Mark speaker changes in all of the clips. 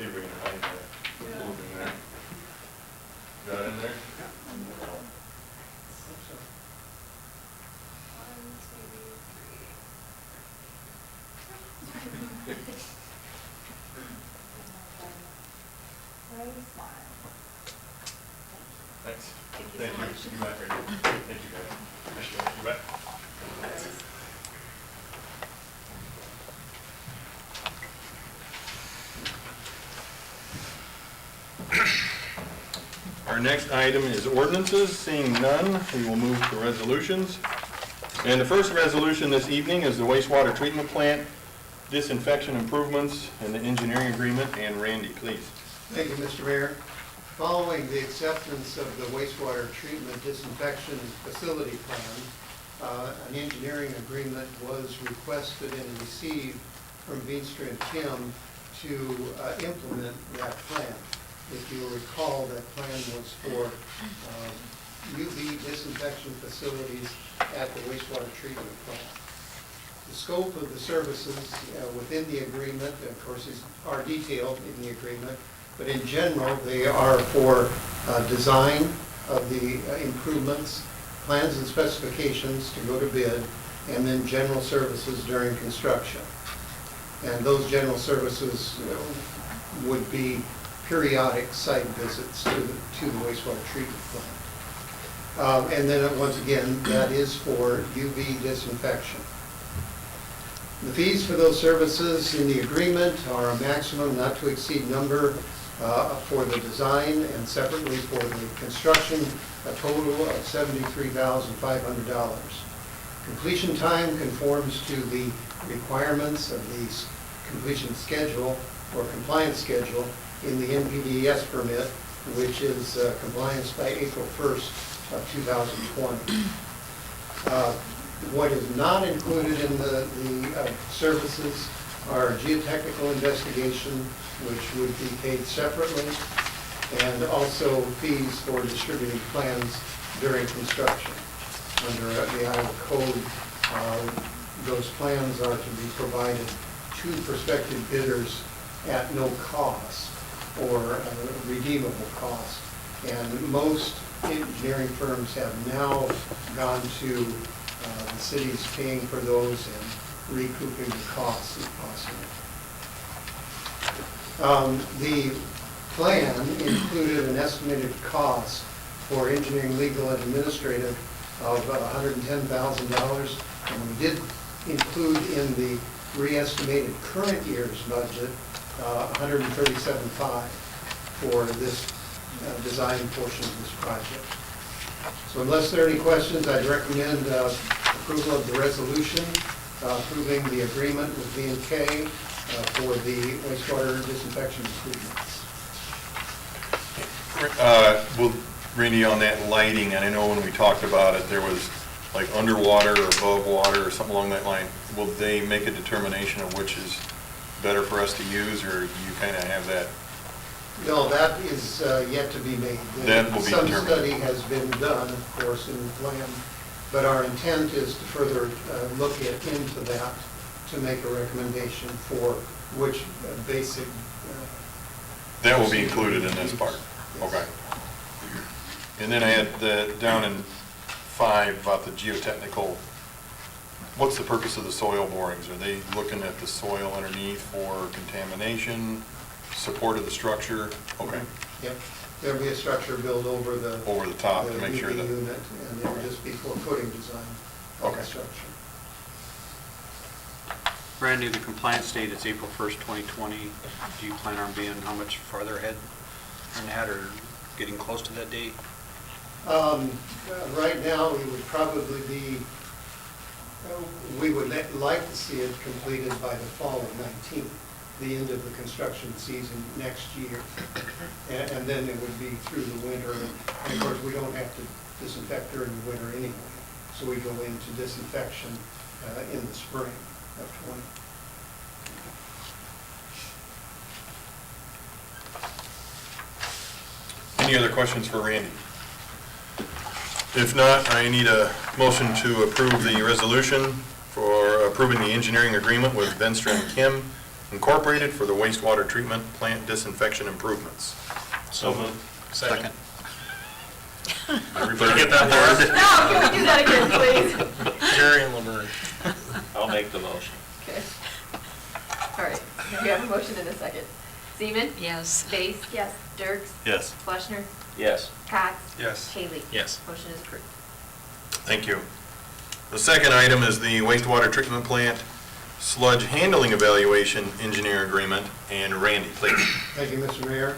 Speaker 1: See if we can find that. Move in there. Got in there? Thanks. Thank you. You bet. Thank you, guys. Appreciate it. You bet. Our next item is ordinances. Seeing none, we will move to resolutions. And the first resolution this evening is the wastewater treatment plant disinfection improvements and the engineering agreement. And Randy, please.
Speaker 2: Thank you, Mr. Mayor. Following the acceptance of the wastewater treatment disinfection facility plan, an engineering agreement was requested and received from Veenstra and Kim to implement that plan. If you'll recall, that plan was for UV disinfection facilities at the wastewater treatment plant. The scope of the services within the agreement, of course, are detailed in the agreement, but in general, they are for design of the improvements, plans and specifications to go to bid, and then general services during construction. And those general services would be periodic site visits to the wastewater treatment plant. And then once again, that is for UV disinfection. The fees for those services in the agreement are a maximum not to exceed number for the design and separately for the construction, a total of $73,500. Completion time conforms to the requirements of the completion schedule or compliance schedule in the NPDES permit, which is compliance by April 1st of 2020. What is not included in the services are geotechnical investigation, which would be paid separately, and also fees for distributing plans during construction. Under the Iowa Code, those plans are to be provided to prospective bidders at no cost or redeemable cost. And most engineering firms have now gone to the cities paying for those and recouping the costs if possible. The plan included an estimated cost for engineering, legal, and administrative of $110,000. And we did include in the re-estimated current year's budget $137,500 for this design portion of this project. So unless there are any questions, I'd recommend approval of the resolution approving the agreement with V&K for the wastewater disinfection improvements.
Speaker 1: Well, Randy, on that lighting, and I know when we talked about it, there was like underwater or above water or something along that line. Will they make a determination of which is better for us to use, or do you kind of have that?
Speaker 2: No, that is yet to be made.
Speaker 1: That will be
Speaker 2: Some
Speaker 1: determined.
Speaker 2: study has been done, of course, in the plan, but our intent is to further look into that to make a recommendation for which basic.
Speaker 1: That will be included in this part.
Speaker 2: Yes.
Speaker 1: Okay. And then I had down in 5 about the geotechnical. What's the purpose of the soil borings? Are they looking at the soil underneath for contamination, support of the structure? Okay.
Speaker 2: Yep. There'll be a structure built over the
Speaker 1: Top to make sure
Speaker 2: UV
Speaker 1: that.
Speaker 2: unit, and it'll just be for footing design of the
Speaker 1: Okay.
Speaker 2: structure.
Speaker 3: Randy, the compliance date is April 1st, 2020. Do you plan on being how much farther ahead than that, or getting close to that date?
Speaker 2: Right now, we would probably be, we would like to see it completed by the fall of 19, the end of the construction season next year. And then it would be through the winter. And of course, we don't have to disinfect during the winter anyway. So we go into disinfection in the spring of 20.
Speaker 1: Any other questions for Randy? If not, I need a motion to approve the resolution for approving the engineering agreement with Veenstra and Kim Incorporated for the wastewater treatment plant disinfection improvements.
Speaker 4: So moved.
Speaker 3: Second.
Speaker 1: Everybody
Speaker 4: Get that word?
Speaker 5: No, can we do that again, please?
Speaker 4: Jerry and Laverne.
Speaker 6: I'll make the motion.
Speaker 5: Okay. All right, now we have a motion and a second. Seaman?
Speaker 7: Yes.
Speaker 5: Base? Yes. Dirks?
Speaker 4: Yes.
Speaker 5: Fleischner?
Speaker 6: Yes.
Speaker 5: Cox?
Speaker 4: Yes.
Speaker 5: Haley?
Speaker 4: Yes.
Speaker 5: Motion is approved.
Speaker 1: Thank you. The second item is the wastewater treatment plant sludge handling evaluation engineer agreement. And Randy, please.
Speaker 2: Thank you, Mr. Mayor.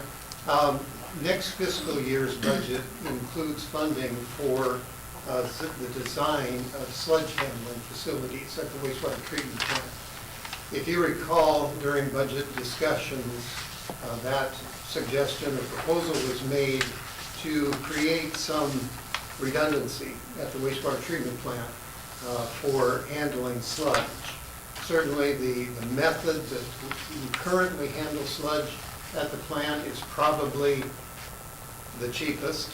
Speaker 2: Next fiscal year's budget includes funding for the design of sludge handling facilities at the wastewater treatment plant. If you recall, during budget discussions, that suggestion or proposal was made to create some redundancy at the wastewater treatment plant for handling sludge. Certainly, the method that we currently handle sludge at the plant is probably the cheapest.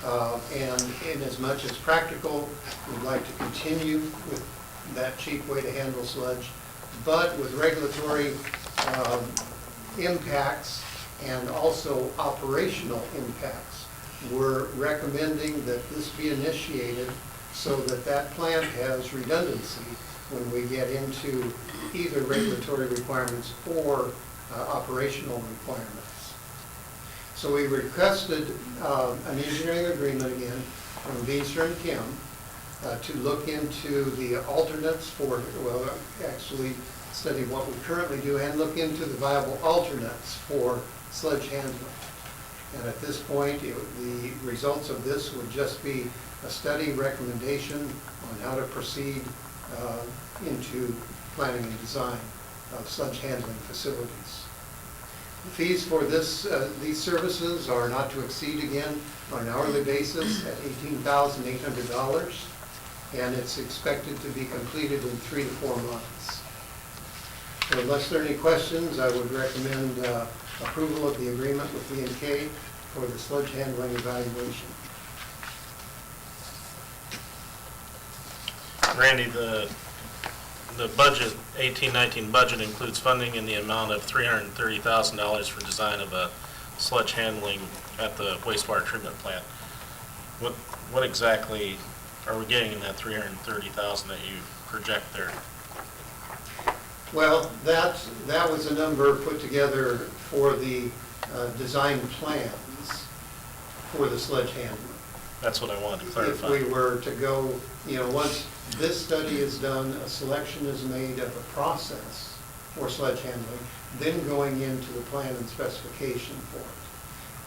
Speaker 2: And in as much as practical, we'd like to continue with that cheap way to handle sludge. But with regulatory impacts and also operational impacts, we're recommending that this be initiated so that that plant has redundancy when we get into either regulatory requirements or operational requirements. So we requested an engineering agreement again from Beaster and Kim to look into the alternates for, well, actually study what we currently do and look into the viable alternates for sludge handling. And at this point, the results of this would just be a study recommendation on how to proceed into planning and design of sludge handling facilities. The fees for these services are not to exceed, again, on an hourly basis at $18,800, and it's expected to be completed in 3 to 4 months. So unless there are any questions, I would recommend approval of the agreement with B&K for the sludge handling evaluation.
Speaker 4: Randy, the budget, 18-19 budget includes funding in the amount of $330,000 for design of a sludge handling at the wastewater treatment plant. What exactly are we getting in that $330,000 that you project there?
Speaker 2: Well, that was a number put together for the design plans for the sludge handling.
Speaker 4: That's what I wanted to
Speaker 2: If
Speaker 4: clarify.
Speaker 2: we were to go, once this study is done, a selection is made of a process for sludge handling, then going into the plan and specification for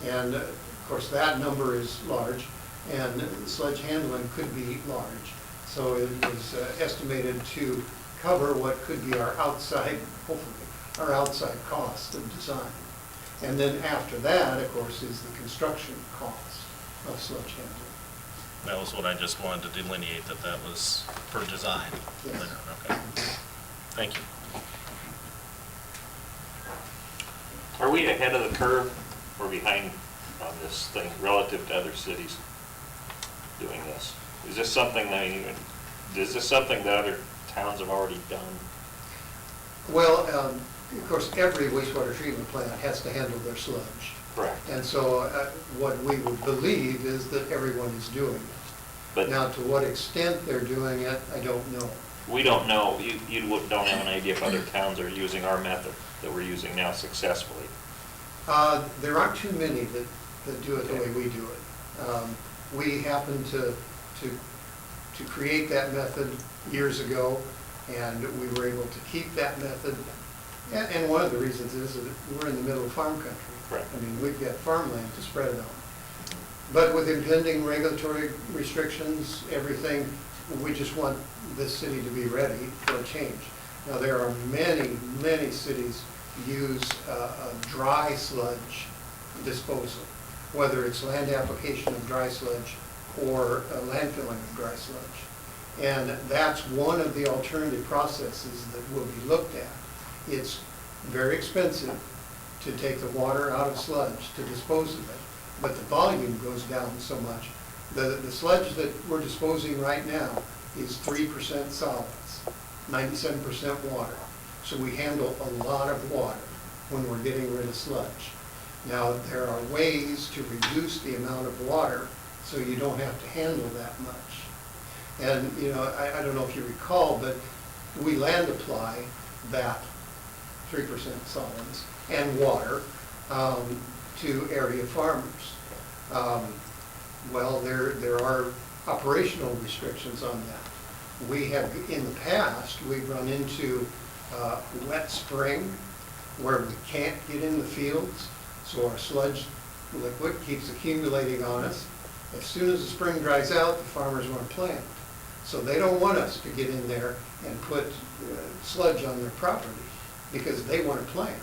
Speaker 2: it. And of course, that number is large, and sludge handling could be large. So it was estimated to cover what could be our outside, hopefully, our outside cost of design. And then after that, of course, is the construction cost of sludge handling.
Speaker 4: That was what I just wanted to delineate, that was for design.
Speaker 2: Yes.
Speaker 4: Okay. Thank you.
Speaker 6: Are we ahead of the curve or behind on this thing relative to other cities doing this? Is this something that other towns have already done?
Speaker 2: Well, of course, every wastewater treatment plant has to handle their sludge.
Speaker 6: Correct.
Speaker 2: And so what we would believe is that everyone is doing it.
Speaker 6: But
Speaker 2: Now, to what extent they're doing it, I don't know.
Speaker 6: we don't know, you don't have an idea if other towns are using our method that we're using now successfully.
Speaker 2: There aren't too many that do it the way we do it. We happened to create that method years ago, and we were able to keep that method. And one of the reasons is that we're in the middle of farm country.
Speaker 6: Correct.
Speaker 2: I mean, we've got farmland to spread it on. But with impending regulatory restrictions, everything, we just want this city to be ready for a change. Now, there are many cities use a dry sludge disposal, whether it's land application of dry sludge or landfilling of dry sludge. And that's one of the alternative processes that will be looked at. It's very expensive to take the water out of sludge to dispose of it, but the volume goes down so much. The sludge that we're disposing right now is 3% solids, 97% water. So we handle a lot of water when we're getting rid of sludge. Now, there are ways to reduce the amount of water so you don't have to handle that much. And, you know, I don't know if you recall, but we land apply that 3% solids and water to area farmers. Well, there are operational restrictions on that. We have, in the past, we've run into wet spring where we can't get in the fields, so our sludge liquid keeps accumulating on us. As soon as the spring dries out, the farmers want to plant. So they don't want us to get in there and put sludge on their property because they want to plant.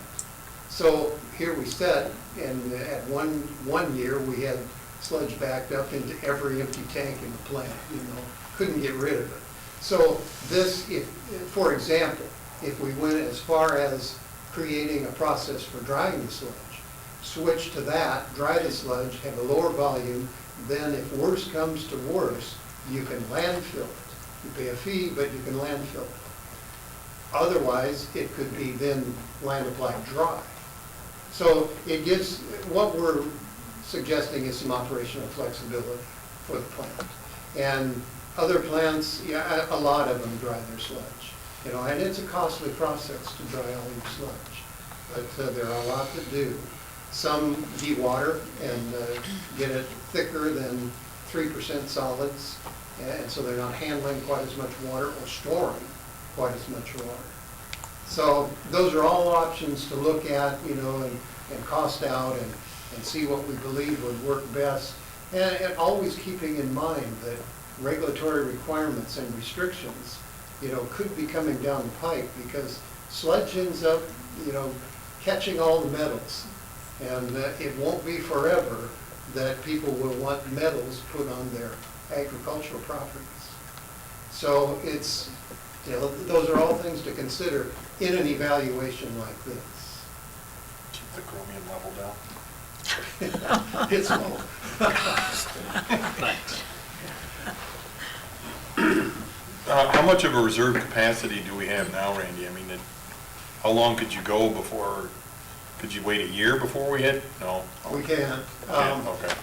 Speaker 2: So here we sit, and at one year, we had sludge backed up into every empty tank in the plant, you know, couldn't get rid of it. So this, if, for example, if we went as far as creating a process for drying the sludge, switch to that, dry the sludge, have a lower volume, then if worse comes to worse, you can landfill it. You pay a fee, but you can landfill it. Otherwise, it could be then land applied dry. So it gives, what we're suggesting is some operational flexibility for the plant. And other plants, yeah, a lot of them dry their sludge. You know, and it's a costly process to dry all your sludge. But there are a lot that do. Some dewater and get it thicker than 3% solids, and so they're not handling quite as much water or storing quite as much water. So those are all options to look at, you know, and cost out and see what we believe would work best. And always keeping in mind that regulatory requirements and restrictions, you know, could be coming down the pipe because sludge ends up, you know, catching all the metals. And it won't be forever that people will want metals put on their agricultural properties. So it's, you know, those are all things to consider in an evaluation like this.
Speaker 1: Keep the chromium level down.
Speaker 2: It's low.
Speaker 3: Thanks.
Speaker 1: How much of a reserve capacity do we have now, Randy? I mean, how long could you go before, could you wait a year before we hit? No?
Speaker 2: We can.
Speaker 1: Okay.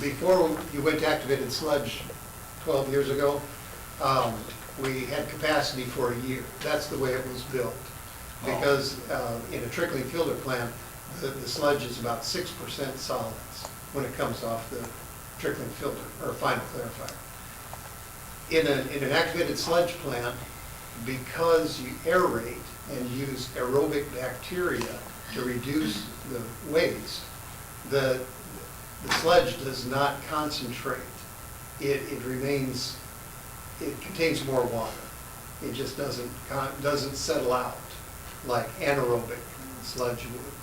Speaker 2: Before you went to activated sludge 12 years ago, we had capacity for a year. That's the way it was built. Because in a trickling filter plant, the sludge is about 6% solids when it comes off the trickling filter, or final clarifier. In an activated sludge plant, because you aerate and use aerobic bacteria to reduce the waste, the sludge does not concentrate. It remains, it contains more water. It just doesn't settle out like anaerobic sludge would.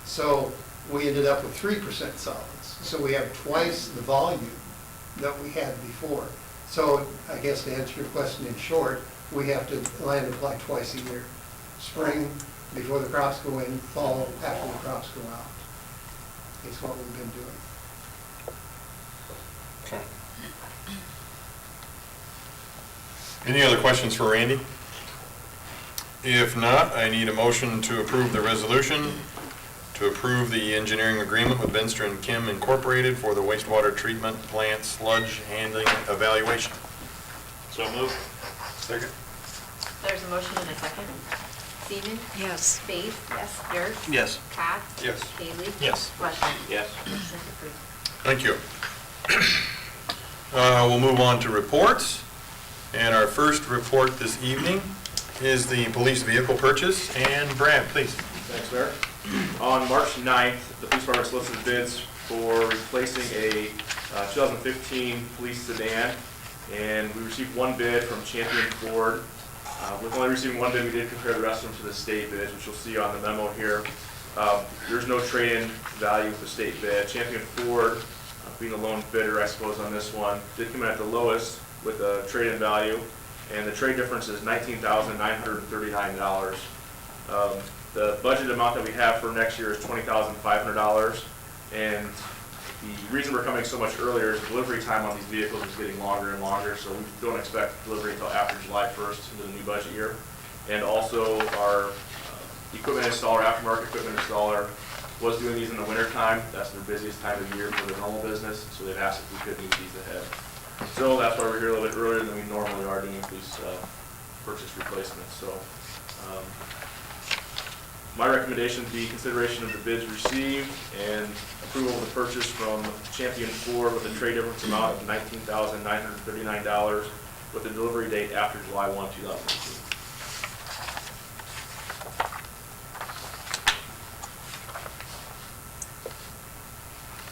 Speaker 2: So we ended up with 3% solids. So we have twice the volume that we had before. So I guess to answer your question in short, we have to land apply twice a year. Spring before the crops go in, fall after the crops go out. It's what we've been doing.
Speaker 1: Okay. Any other questions for Randy? If not, I need a motion to approve the resolution to approve the engineering agreement with Benster and Kim Incorporated for the wastewater treatment plant sludge handling evaluation.
Speaker 6: So moved.
Speaker 1: Second.
Speaker 5: There's a motion and a second. Seaman?
Speaker 7: Yes.
Speaker 5: Space? Yes. Dirk?
Speaker 3: Yes.
Speaker 5: Cox?
Speaker 1: Yes.
Speaker 5: Haley?
Speaker 4: Yes.
Speaker 5: Weston?
Speaker 6: Yes.
Speaker 5: Motion approved.
Speaker 1: Thank you. We'll move on to reports. And our first report this evening is the police vehicle purchase. And Brad, please.
Speaker 8: Thanks, Mayor. On March 9th, the police department solicited bids for replacing a 2015 police sedan, and we received one bid from Champion Ford. With only receiving one bid, we did compare the rest of them to the state bids, which you'll see on the memo here. There's no trade-in value with the state bid. Champion Ford, being the lone bidder, I suppose, on this one, did come in at the lowest with a trade-in value, and the trade difference is $19,939. The budget amount that we have for next year is $20,500, and the reason we're coming so much earlier is delivery time on these vehicles is getting longer and longer, so we don't expect delivery until after July 1st into the new budget year. And also our equipment installer, aftermarket equipment installer, was doing these in the wintertime. That's their busiest time of year for their normal business, so they've asked if we could move these ahead. So that's why we're here a little bit earlier than we normally are doing these purchase replacements. So my recommendation would be consideration of the bids received and approval of the purchase from Champion Ford with a trade difference amount of $19,939 with a delivery date after July 1, 2018.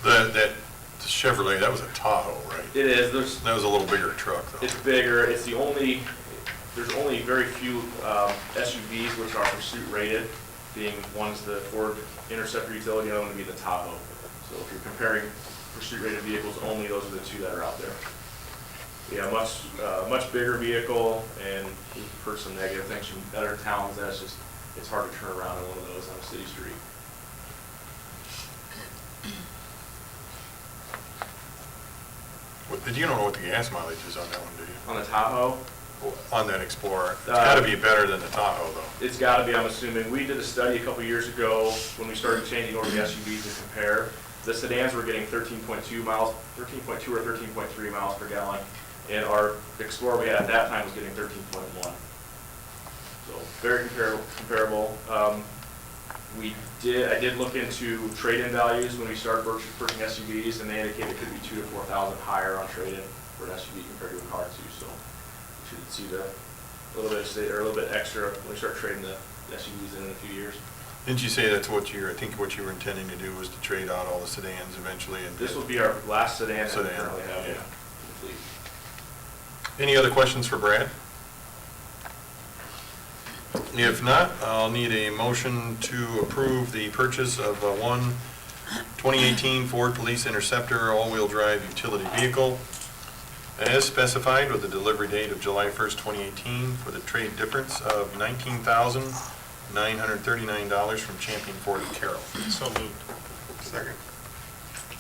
Speaker 1: That Chevrolet, that was a Tahoe, right?
Speaker 8: It is.
Speaker 1: That was a little bigger truck, though.
Speaker 8: It's bigger. It's the only, there's only very few SUVs which are pursuit rated, being one's the Ford Interceptor utility, and one would be the Tahoe. So if you're comparing pursuit rated vehicles only, those are the two that are out there. Yeah, much bigger vehicle, and we've heard some negative things from other towns. That's just, it's hard to turn around in one of those on a city street.
Speaker 1: You don't know what the gas mileage is on that one, do you?
Speaker 8: On the Tahoe,
Speaker 1: On that Explorer? It's gotta be better than the Tahoe, though.
Speaker 8: it's got to be, I'm assuming. We did a study a couple years ago when we started changing over the SUVs to compare. The sedans were getting 13.2 miles, 13.2 or 13.3 miles per gallon, and our Explorer we had at that time was getting 13.1. So very comparable. I did look into trade-in values when we started purchasing SUVs, and they indicated it could be $2,000 to $4,000 higher on trade-in for an SUV compared to a car too. So you should see a little bit extra when we start trading the SUVs in a few years.
Speaker 1: Didn't you say that's what I think what you were intending to do was to trade out all the sedans eventually? And
Speaker 8: This will be our last sedan that we
Speaker 1: Sedan,
Speaker 8: currently have.
Speaker 1: yeah.
Speaker 8: Complete.
Speaker 1: Any other questions for Brad? If not, I'll need a motion to approve the purchase of one 2018 Ford Police Interceptor all-wheel drive utility vehicle as specified with a delivery date of July 1st, 2018 for the trade difference of $19,939 from Champion Ford of Carroll.
Speaker 4: So moved.
Speaker 1: Second.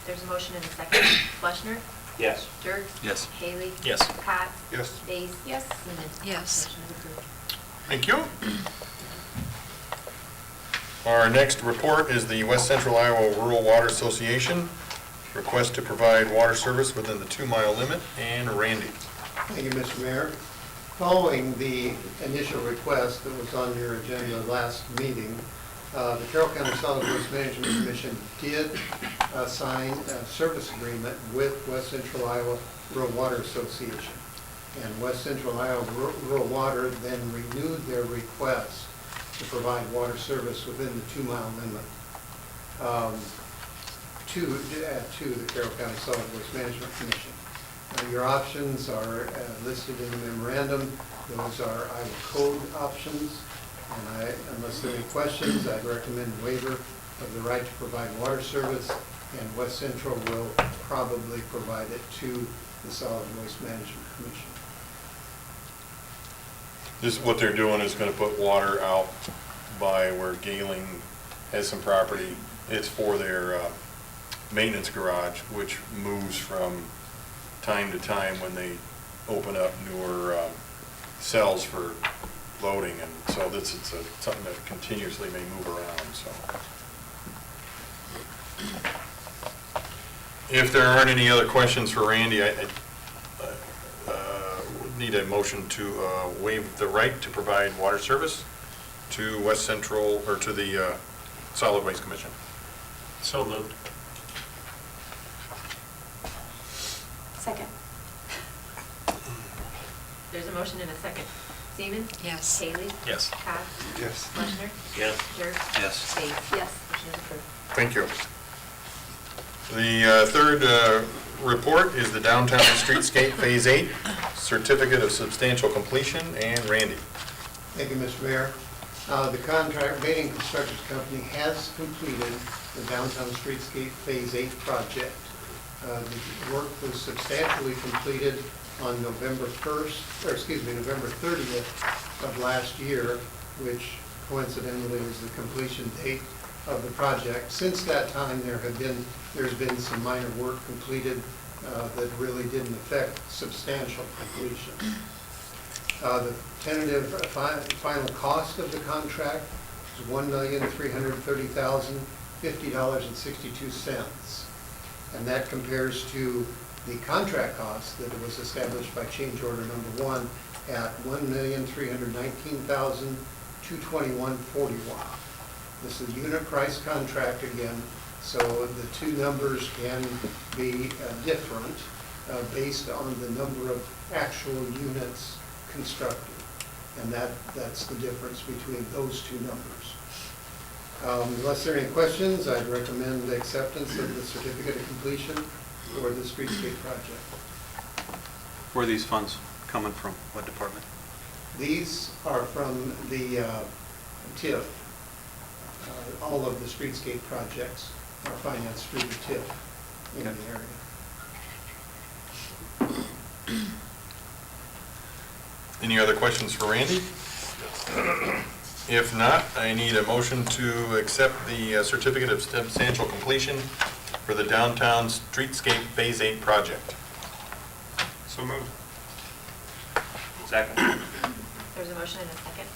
Speaker 5: There's a motion and a second. Fleshner?
Speaker 6: Yes.
Speaker 5: Dirk?
Speaker 3: Yes.
Speaker 5: Haley?
Speaker 4: Yes.
Speaker 5: Cox?
Speaker 1: Yes.
Speaker 5: Base?
Speaker 7: Yes.
Speaker 5: Seaman?
Speaker 7: Yes.
Speaker 5: Motion is approved.
Speaker 1: Thank you. Our next report is the West Central Iowa Rural Water Association. Request to provide water service within the 2-mile limit, and Randy.
Speaker 2: Thank you, Mr. Mayor. Following the initial request that was on your agenda last meeting, the Carroll County Solid Waste Management Commission did sign a service agreement with West Central Iowa Rural Water Association. And West Central Iowa Rural Water then renewed their request to provide water service within the 2-mile limit to the Carroll County Solid Waste Management Commission. Your options are listed in the memorandum. Those are Iowa Code options. And unless there are any questions, I'd recommend waiver of the right to provide water service, and West Central will probably provide it to the Solid Waste Management Commission.
Speaker 1: This, what they're doing is going to put water out by where Galing has some property. It's for their maintenance garage, which moves from time to time when they open up newer cells for loading, and so this is something that continuously may move around. So, if there aren't any other questions for Randy, I need a motion to waive the right to provide water service to West Central, or to the Solid Waste Commission.
Speaker 4: So moved.
Speaker 7: Second.
Speaker 5: There's a motion and a second. Seaman?
Speaker 7: Yes.
Speaker 5: Haley?
Speaker 4: Yes.
Speaker 5: Cox?
Speaker 1: Yes.
Speaker 5: Fleshner?
Speaker 6: Yes.
Speaker 5: Dirk?
Speaker 3: Yes.
Speaker 5: Base?
Speaker 7: Yes.
Speaker 5: Motion is approved.
Speaker 1: Thank you. The third report is the Downtown Streetscape Phase 8 Certificate of Substantial Completion, and Randy.
Speaker 2: Thank you, Mr. Mayor. The contract, Bating Construction Company has completed the Downtown Streetscape Phase 8 project. The work was substantially completed on November 30th of last year, which coincidentally was the completion date of the project. Since that time, there's been some minor work completed that really didn't affect substantial completion. The tentative final cost of the contract is $1,330,050.62. And that compares to the contract cost that was established by change order number 1 at $1,319,221.41. This is a unit price contract again, so the two numbers can be different based on the number of actual units constructed. And that's the difference between those two numbers. Unless there are any questions, I'd recommend the acceptance of the certificate of completion for the streetscape project.
Speaker 3: Where are these funds coming from? What department?
Speaker 2: These are from the TIF. All of the streetscape projects are financed through the TIF in the area.
Speaker 1: Any other questions for Randy? If not, I need a motion to accept the certificate of substantial completion for the downtown streetscape Phase 8 project.
Speaker 6: So moved. Second.
Speaker 5: There's a motion and a second.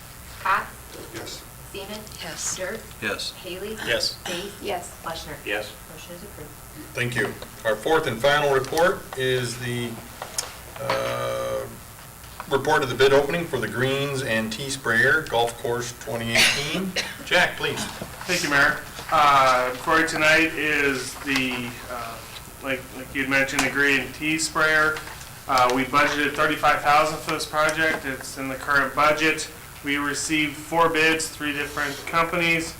Speaker 5: Cox?
Speaker 1: Yes.
Speaker 5: Seaman?
Speaker 7: Yes.
Speaker 5: Dirk?
Speaker 3: Yes.
Speaker 5: Haley?
Speaker 4: Yes.
Speaker 5: Base?
Speaker 7: Yes.
Speaker 5: Fleischner?
Speaker 6: Yes.
Speaker 5: Motion is approved.
Speaker 1: Thank you. Our fourth and final report is the report of the bid opening for the Greens and Tee Sprayer Golf Course 2018. Jack, please.
Speaker 9: Thank you, Mayor. For you tonight is the, like you'd mentioned, the Green Tee Sprayer. We budgeted $35,000 for this project. It's in the current budget. We received 4 bids, 3 different companies.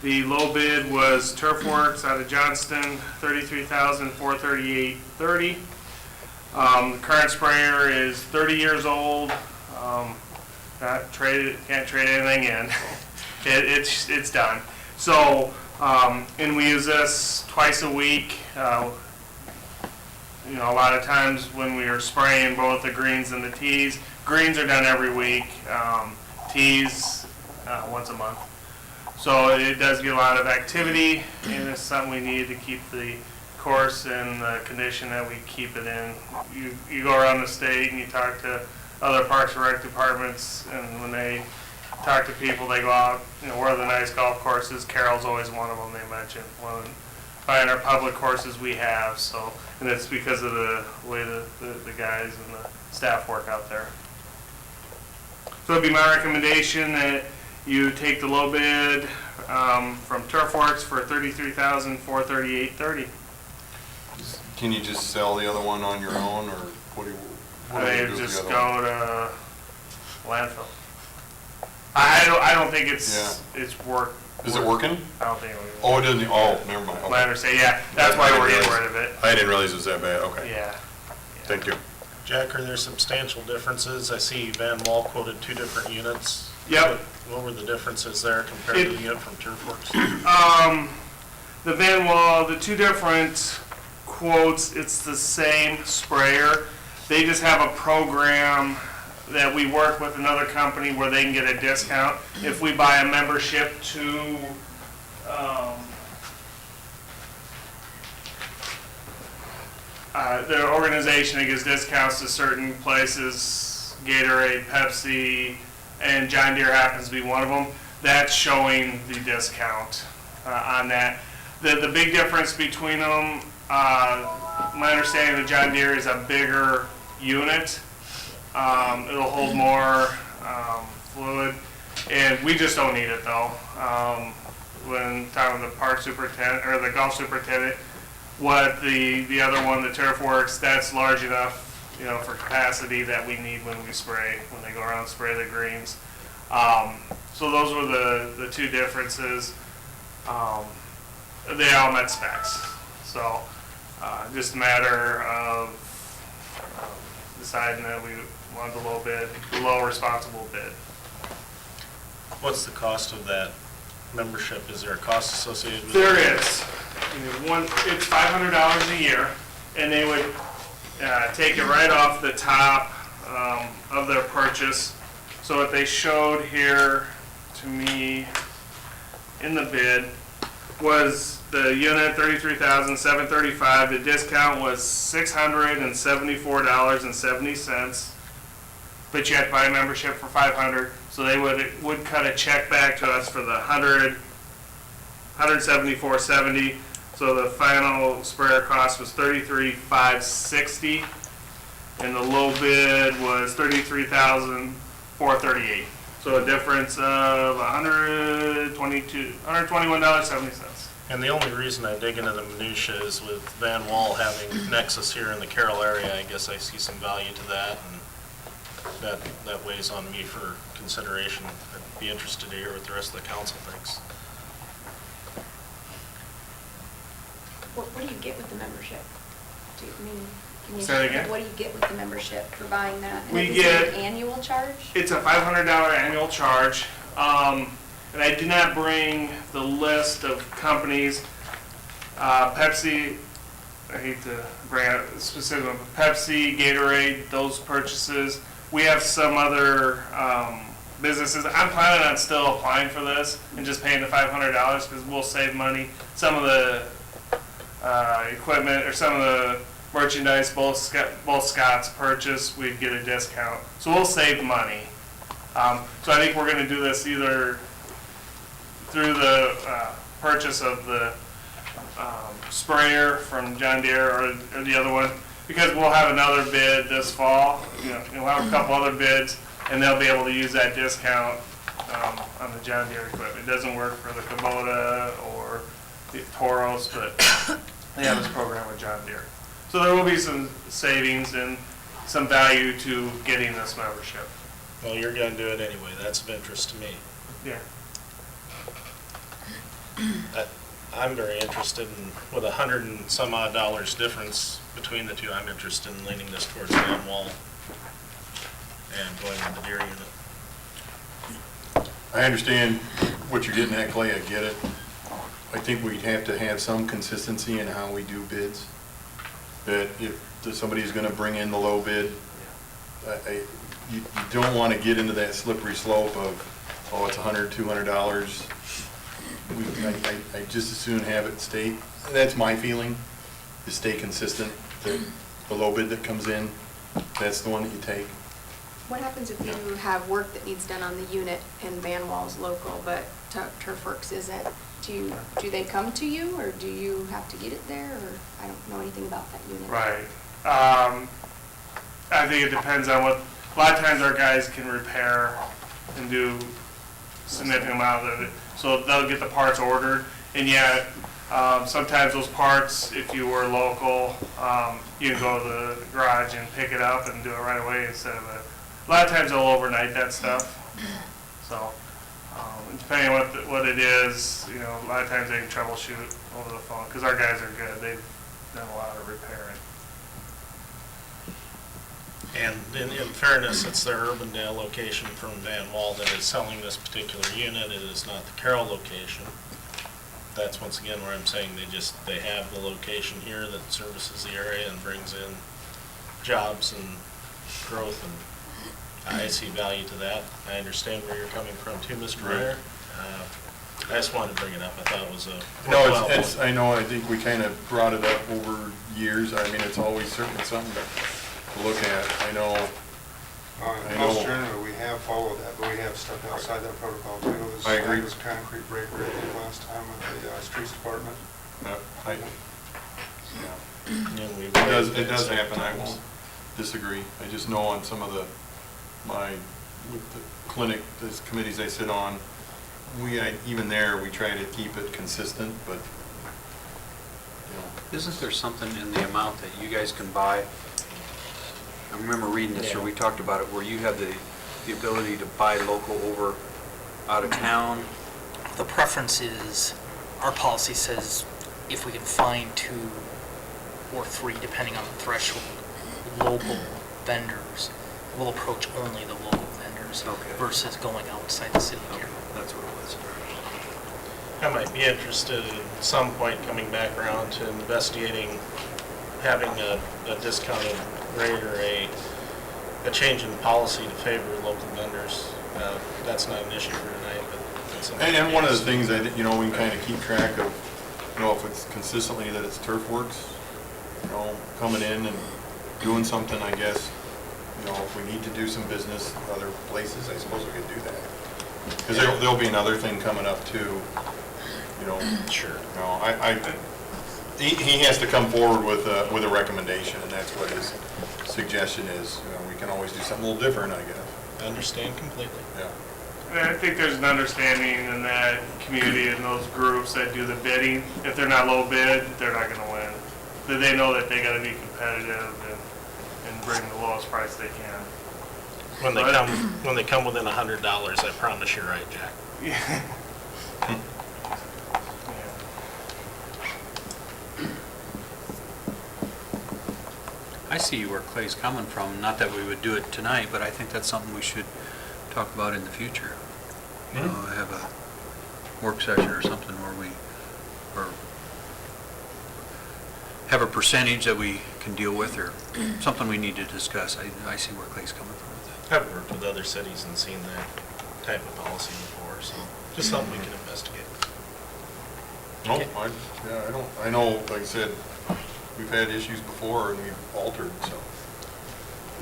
Speaker 9: The low bid was Turfworks out of Johnston, $33,438.30. The current sprayer is 30 years old. Can't trade anything in. It's done. So, and we use this twice a week. A lot of times when we are spraying both the greens and the tees, greens are done every week. Tees once a month. So it does get a lot of activity, and it's something we need to keep the course in the condition that we keep it in. You go around the state and you talk to other Parks and Rec departments, and when they talk to people, they go out, where are the nice golf courses? Carroll's always one of them they mention. One of the finer public courses we have, so, and it's because of the way the guys and the staff work out there. So it'd be my recommendation that you take the low bid from Turfworks for $33,438.30.
Speaker 1: Can you just sell the other one on your own, or what do you do with the
Speaker 9: Just
Speaker 1: other
Speaker 9: go
Speaker 1: one?
Speaker 9: to landfill. I don't think it's work.
Speaker 1: Is it working?
Speaker 9: I don't think it will.
Speaker 1: Oh, it doesn't, oh, never mind. Okay.
Speaker 9: My understanding, yeah, that's why we're getting rid of it.
Speaker 1: I didn't realize it was that bad, okay.
Speaker 9: Yeah.
Speaker 1: Thank you.
Speaker 4: Jack, are there substantial differences? I see Van Wall quoted 2 different units.
Speaker 9: Yep.
Speaker 4: What were the differences there compared to the unit from Turfworks?
Speaker 9: The Van Wall, the 2 different quotes, it's the same sprayer. They just have a program that we work with another company where they can get a discount. If we buy a membership to the organization that gives discounts to certain places, Gatorade, Pepsi, and John Deere happens to be one of them, that's showing the discount on that. The big difference between them, my understanding of John Deere is a bigger unit. It'll hold more fluid, and we just don't need it though. When talking with the park superintendent or the golf superintendent, what the other one, the Turfworks, that's large enough, for capacity that we need when we spray, when they go around and spray the greens. So those were the 2 differences. They all met specs. So just a matter of deciding that we wanted the low responsible bid.
Speaker 4: What's the cost of that membership? Is there a cost associated with it?
Speaker 9: There is. It's $500 a year, and they would take it right off the top of their purchase. So what they showed here to me in the bid was the unit $33,735. The discount was $674.70. but you have to buy a membership for $500. So they would cut a check back to us for the $174.70. So the final sprayer cost was $33,560, and the low bid was $33,438. So a difference of $121.70.
Speaker 4: And the only reason I dig into the minutia is with Van Wall having Nexus here in the Carroll area, I guess I see some value to that, and that weighs on me for consideration. I'd be interested to hear what the rest of the council thinks.
Speaker 7: What do you get with the membership? Do you, I mean, can you
Speaker 9: Say that again?
Speaker 7: What do you get with the membership for buying that? And
Speaker 9: We
Speaker 7: is it
Speaker 9: get-
Speaker 7: an annual charge?
Speaker 9: It's a $500 annual charge. And I did not bring the list of companies. Pepsi, I hate to bring out specific, but Pepsi, Gatorade, those purchases. We have some other businesses. I'm planning on still applying for this and just paying the $500 because we'll save money. Some of the equipment or some of the merchandise both Scott's purchase, we'd get a discount. So we'll save money. So I think we're going to do this either through the purchase of the sprayer from John Deere or the other one, because we'll have another bid this fall. We'll have a couple other bids, and they'll be able to use that discount on the John Deere equipment. It doesn't work for the Kubota or the Toros, but they have this program with John Deere. So there will be some savings and some value to getting this membership.
Speaker 4: Well, you're going to do it anyway. That's of interest to me.
Speaker 9: Yeah.
Speaker 4: I'm very interested in, with $100 and some odd difference between the two, I'm interested in leaning this towards Van Wall and going with the Deere unit.
Speaker 1: I understand what you're getting at, Clay, I get it. I think we'd have to have some consistency in how we do bids. That if somebody's gonna bring in the low bid, you don't wanna get into that slippery slope of, oh, it's $100, $200. I just as soon have it stay, that's my feeling, is stay consistent. The low bid that comes in, that's the one that you take.
Speaker 7: What happens if you have work that needs done on the unit and Van Wall's local, but Turfworks isn't? Do they come to you, or do you have to get it there, or I don't know anything about that unit?
Speaker 9: Right. I think it depends on what, a lot of times our guys can repair and do significant amount of it. So they'll get the parts ordered, and yet, sometimes those parts, if you were local, you can go to the garage and pick it up and do it right away instead of a lot of times they'll overnight that stuff. So, depending on what it is, a lot of times they can troubleshoot over the phone, because our guys are good. They've done a lot of repairing.
Speaker 4: And in fairness, it's the Urbandale location from Van Wall that is selling this particular unit. It is not the Carroll location. That's once again where I'm saying they have the location here that services the area and brings in jobs and growth, and I see value to that. I understand where you're coming from too, Mr. Mayor. I just wanted to bring it up. I thought it was a worthwhile point.
Speaker 1: I know, I think we kind of brought it up over years. I mean, it's always certainly something to look at. I know.
Speaker 10: Most generally, we have followed that, but we have stepped outside that protocol too.
Speaker 1: I agree.
Speaker 10: It was concrete breaker, I think, last time with the streets department.
Speaker 1: It does happen. I won't disagree. I just know on some of with the clinic, those committees I sit on, even there, we try to keep it consistent, but,
Speaker 3: Isn't there something in the amount that you guys can buy? I remember reading this, or we talked about it, where you have the ability to buy local over out of town.
Speaker 11: The preference is, our policy says if we can find 2 or 3, depending on the threshold, local vendors, we'll approach only the local vendors versus going outside the city here.
Speaker 3: That's what it was.
Speaker 4: I might be interested at some point coming back around to investigating having a discounted rate or a change in policy to favor local vendors. That's not an issue for tonight, but it's something.
Speaker 1: and one of the things I think, we can kind of keep track of, if it's consistently that it's Turfworks, coming in and doing something, I guess, if we need to do some business in other places, I suppose we could do that. Because there'll be another thing coming up too,
Speaker 4: Sure.
Speaker 1: He has to come forward with a recommendation, and that's what his suggestion is. We can always do something a little different, I guess.
Speaker 4: I understand completely.
Speaker 1: Yeah.
Speaker 9: And I think there's an understanding in that community and those groups that do the bidding, if they're not low bid, they're not gonna win. That they know that they gotta be competitive and bring the lowest price they can.
Speaker 4: When they come within $100, I promise you're right, Jack.
Speaker 9: Yeah.
Speaker 3: I see where Clay's coming from, not that we would do it tonight, but I think that's something we should talk about in the future. Have a work session or something where or have a percentage that we can deal with, or something we need to discuss. I see where Clay's coming from with that.
Speaker 4: I've worked with other cities and seen that type of policy before, so just something we can investigate.
Speaker 1: No, I know, like I said, we've had issues before and we've altered, so.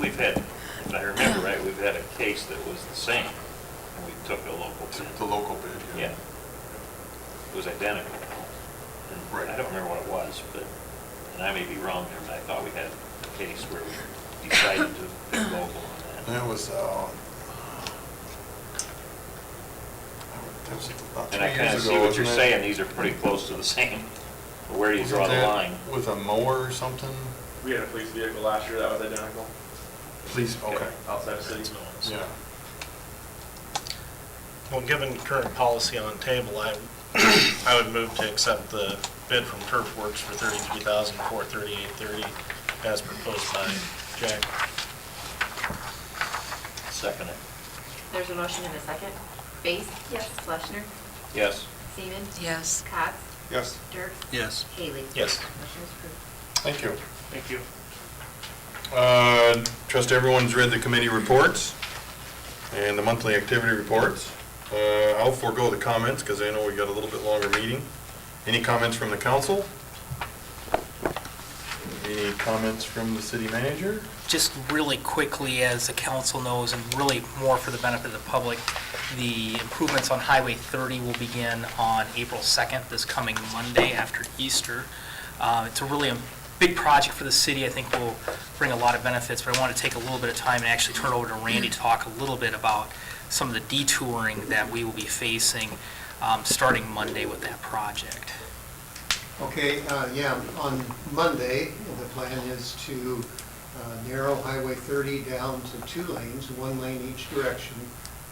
Speaker 6: We've had, if I remember right, we've had a case that was the same, and we took a local bid.
Speaker 1: The local bid,
Speaker 6: Yeah. It was identical. And
Speaker 1: Right.
Speaker 6: I don't remember what it was, but, and I may be wrong there, but I thought we had a case where we decided to bid local on that.
Speaker 1: That was about 2
Speaker 6: And I kind of
Speaker 1: years
Speaker 6: see
Speaker 1: ago,
Speaker 6: what you're
Speaker 1: wasn't it?
Speaker 6: saying, these are pretty close to the same. But where do you draw
Speaker 1: Wasn't
Speaker 6: the
Speaker 1: that
Speaker 6: line?
Speaker 1: with a mower or something?
Speaker 8: We had a police vehicle last year that was identical.
Speaker 1: Please, okay,
Speaker 8: Outside the city.
Speaker 1: yeah.
Speaker 4: Well, given current policy on table, I would move to accept the bid from Turf Works for $33,438.30 as proposed by Jack.
Speaker 6: Second it.
Speaker 5: There's a motion and a second. Base? Yes. Fleshner?
Speaker 6: Yes.
Speaker 5: Seaman?
Speaker 12: Yes.
Speaker 5: Cox?
Speaker 10: Yes.
Speaker 5: Dirk?
Speaker 3: Yes.
Speaker 5: Haley?
Speaker 4: Yes.
Speaker 5: Motion is approved.
Speaker 1: Thank you.
Speaker 9: Thank you.
Speaker 1: Trust everyone's read the committee reports and the monthly activity reports. I'll forego the comments because I know we got a little bit longer meeting. Any comments from the council? Any comments from the city manager?
Speaker 11: Just really quickly, as the council knows, and really more for the benefit of the public, the improvements on Highway 30 will begin on April 2nd, this coming Monday after Easter. It's a really big project for the city. I think will bring a lot of benefits, but I want to take a little bit of time and actually turn it over to Randy to talk a little bit about some of the detouring that we will be facing starting Monday with that project.
Speaker 2: Okay, on Monday, the plan is to narrow Highway 30 down to 2 lanes, 1 lane each direction,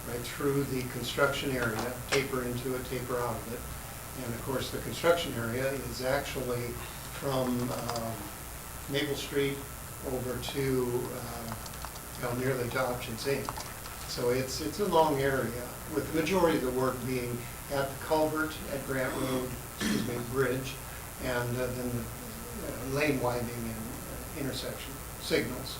Speaker 2: right through the construction area, taper into it, taper out of it. And of course, the construction area is actually from Maple Street over to, nearly to Options Inc. So it's a long area, with the majority of the work being at the culvert at Grant Road, bridge, and then the lane widening and intersection signals.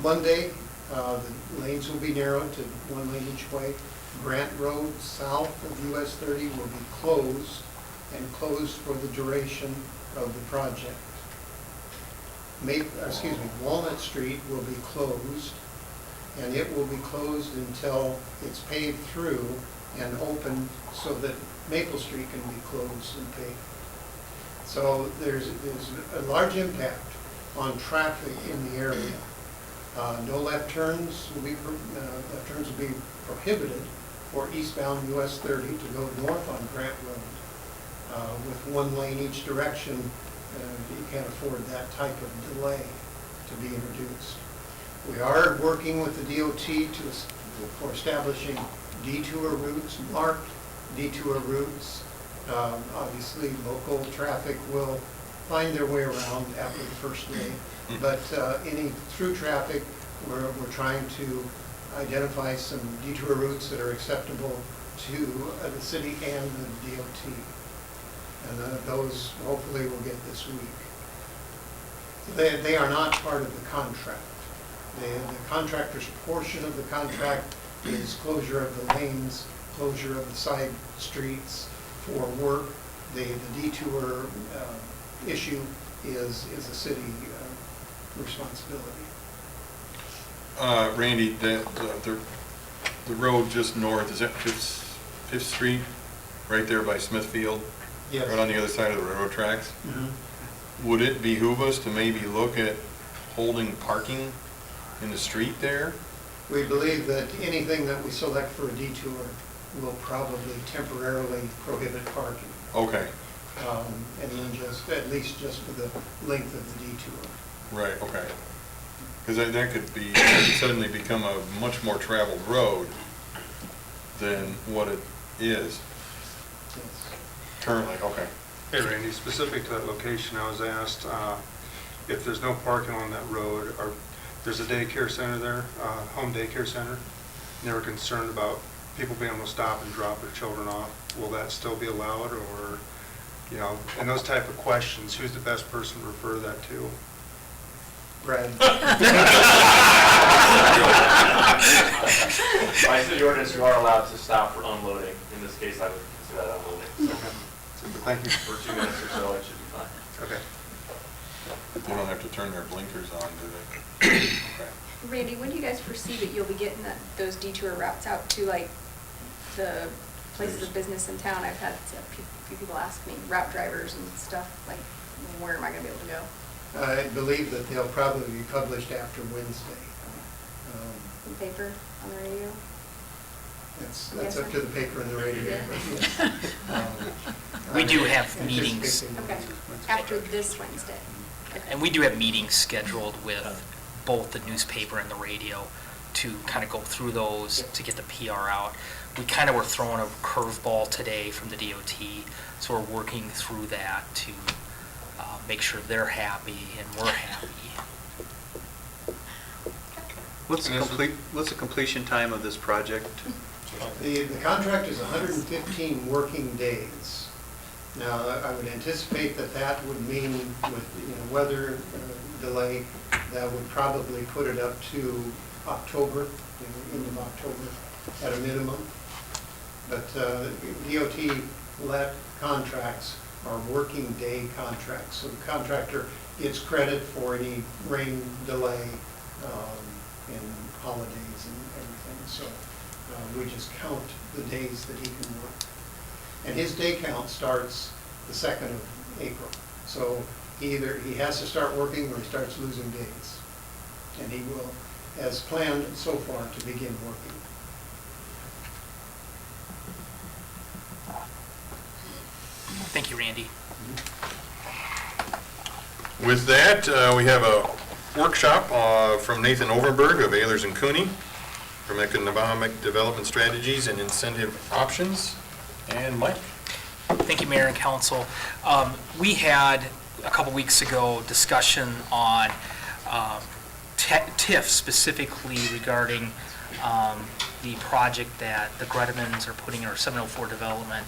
Speaker 2: Monday, the lanes will be narrowed to 1 lane each way. Grant Road south of US 30 will be closed, and closed for the duration of the project. Walnut Street will be closed, and it will be closed until it's paved through and opened so that Maple Street can be closed and paved. So there's a large impact on traffic in the area. No left turns will be prohibited for eastbound US 30 to go north on Grant Road. With 1 lane each direction, you can't afford that type of delay to be introduced. We are working with the DOT for establishing detour routes, marked detour routes. Obviously, local traffic will find their way around after the first day. But any through traffic, we're trying to identify some detour routes that are acceptable to the city and the DOT. And those hopefully will get this week. They are not part of the contract. The contractor's portion of the contract is closure of the lanes, closure of the side streets for work. The detour issue is a city responsibility.
Speaker 1: Randy, the road just north, is that Fifth Street? Right there by Smithfield?
Speaker 2: Yes.
Speaker 1: Right on the other side of the railroad tracks?
Speaker 2: Mhm.
Speaker 1: Would it behoove us to maybe look at holding parking in the street there?
Speaker 2: We believe that anything that we select for a detour will probably temporarily prohibit parking.
Speaker 1: Okay,
Speaker 2: And then just, at least just for the length of the detour.
Speaker 1: right, okay. Because that could be, that could suddenly become a much more traveled road than what it is
Speaker 2: Yes.
Speaker 1: currently, okay.
Speaker 10: Hey Randy, specific to that location, I was asked if there's no parking on that road, or there's a daycare center there, home daycare center. And they were concerned about people being able to stop and drop their children off. Will that still be allowed, or, you know, and those type of questions, who's the best person to refer that to?
Speaker 2: Brad?
Speaker 8: By city ordinance, you are allowed to stop for unloading. In this case, I would consider that unloading.
Speaker 10: Super, thank you.
Speaker 8: For 2 minutes or so, it should be fine.
Speaker 10: Okay.
Speaker 1: They don't have to turn their blinkers on, do they? Okay.
Speaker 7: Randy, when do you guys foresee that you'll be getting those detour routes out to like the places of business in town? I've had a few people ask me, route drivers and stuff, like, where am I gonna be able to go?
Speaker 2: I believe that they'll probably be published after Wednesday.
Speaker 7: In paper, on the radio?
Speaker 2: That's up to the paper and the radio. but, yes.
Speaker 11: We do have
Speaker 2: Anticipate
Speaker 11: meetings.
Speaker 2: they will.
Speaker 7: Okay, after this Wednesday.
Speaker 11: And we do have meetings scheduled with both the newspaper and the radio to kind of go through those, to get the PR out. We kind of were throwing a curveball today from the DOT, so we're working through that to make sure they're happy and we're happy.
Speaker 3: What's the completion time of this project?
Speaker 2: The contract is 115 working days. Now, I would anticipate that that would mean with, weather delay, that would probably put it up to October, end of October at a minimum. But DOT let contracts are working day contracts, so the contractor gets credit for any rain delay and holidays and everything. So we just count the days that he can work. And his day count starts the 2nd of April. So he has to start working or he starts losing days. And he will, as planned so far, to begin working.
Speaker 11: Thank you, Randy.
Speaker 1: With that, we have a workshop from Nathan Overberg of Ehlers and Cooney from Economic Development Strategies and Incentive Options. And Mike?
Speaker 11: Thank you, Mayor and Council. We had, a couple weeks ago, discussion on TIF specifically regarding the project that the Grettimans are putting in our 704 development.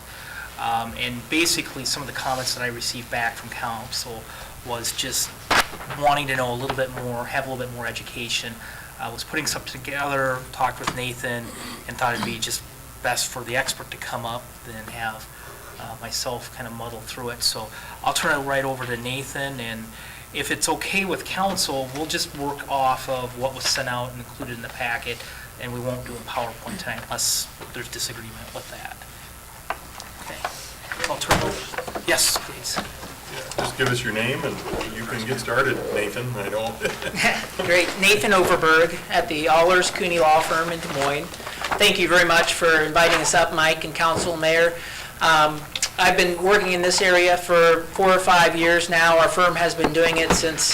Speaker 11: And basically, some of the comments that I received back from council was just wanting to know a little bit more, have a little bit more education. I was putting something together, talked with Nathan, and thought it'd be just best for the expert to come up than have myself kind of muddle through it. So I'll turn it right over to Nathan, and if it's okay with council, we'll just work off of what was sent out and included in the packet, and we won't do a PowerPoint tonight unless there's disagreement with that. Okay, I'll turn it over. Yes, please.
Speaker 1: Just give us your name and you can get started, Nathan. I don't.
Speaker 12: Great. Nathan Overberg at the Ehlers Cooney Law Firm in Des Moines. Thank you very much for inviting us up, Mike and Council, Mayor. I've been working in this area for 4 or 5 years now. Our firm has been doing it since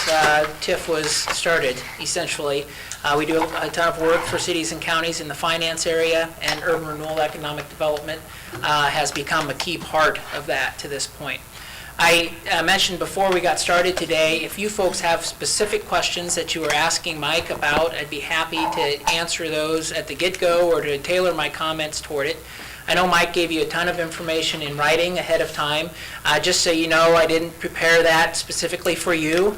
Speaker 12: TIF was started, essentially. We do a ton of work for cities and counties in the finance area, and urban renewal economic development has become a key part of that to this point. I mentioned before we got started today, if you folks have specific questions that you were asking Mike about, I'd be happy to answer those at the get-go or to tailor my comments toward it. I know Mike gave you a ton of information in writing ahead of time. Just so you know, I didn't prepare that specifically for you,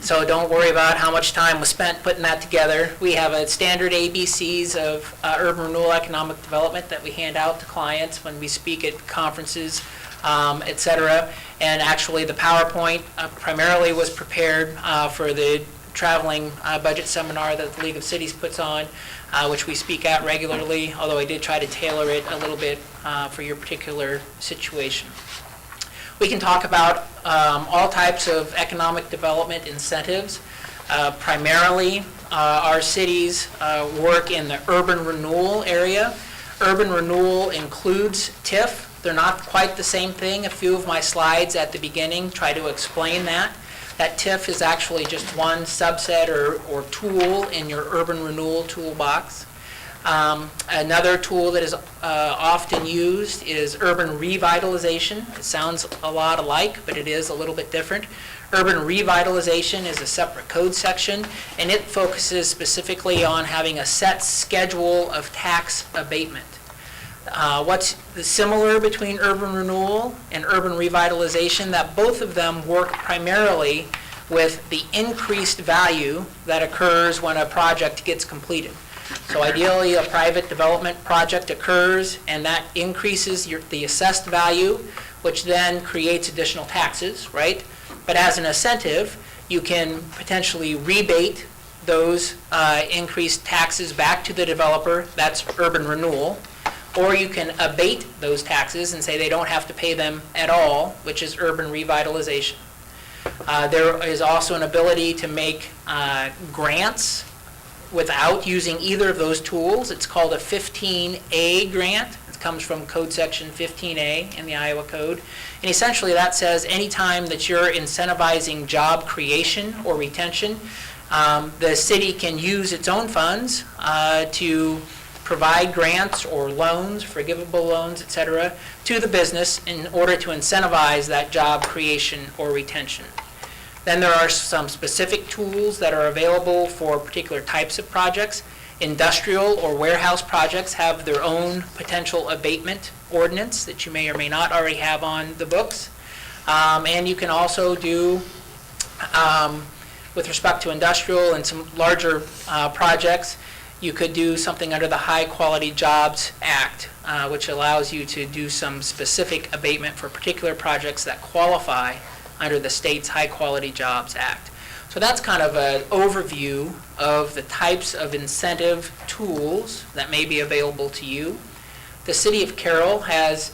Speaker 12: so don't worry about how much time was spent putting that together. We have a standard ABCs of urban renewal economic development that we hand out to clients when we speak at conferences, et cetera. And actually the PowerPoint primarily was prepared for the traveling budget seminar that the League of Cities puts on, which we speak at regularly, although I did try to tailor it a little bit for your particular situation. We can talk about all types of economic development incentives. Primarily, our cities work in the urban renewal area. Urban renewal includes TIF. They're not quite the same thing. A few of my slides at the beginning try to explain that. That TIF is actually just one subset or tool in your urban renewal toolbox. Another tool that is often used is urban revitalization. It sounds a lot alike, but it is a little bit different. Urban revitalization is a separate code section, and it focuses specifically on having a set schedule of tax abatement. What's similar between urban renewal and urban revitalization, that both of them work primarily with the increased value that occurs when a project gets completed. So ideally, a private development project occurs, and that increases the assessed value, which then creates additional taxes, right? But as an incentive, you can potentially rebate those increased taxes back to the developer. That's urban renewal. Or you can abate those taxes and say they don't have to pay them at all, which is urban revitalization. There is also an ability to make grants without using either of those tools. It's called a 15A grant. It comes from code section 15A in the Iowa Code. And essentially that says anytime that you're incentivizing job creation or retention, the city can use its own funds to provide grants or loans, forgivable loans, et cetera, to the business in order to incentivize that job creation or retention. Then there are some specific tools that are available for particular types of projects. Industrial or warehouse projects have their own potential abatement ordinance that you may or may not already have on the books. And you can also do, with respect to industrial and some larger projects, you could do something under the High Quality Jobs Act, which allows you to do some specific abatement for particular projects that qualify under the state's High Quality Jobs Act. So that's kind of an overview of the types of incentive tools that may be available to you. The City of Carroll has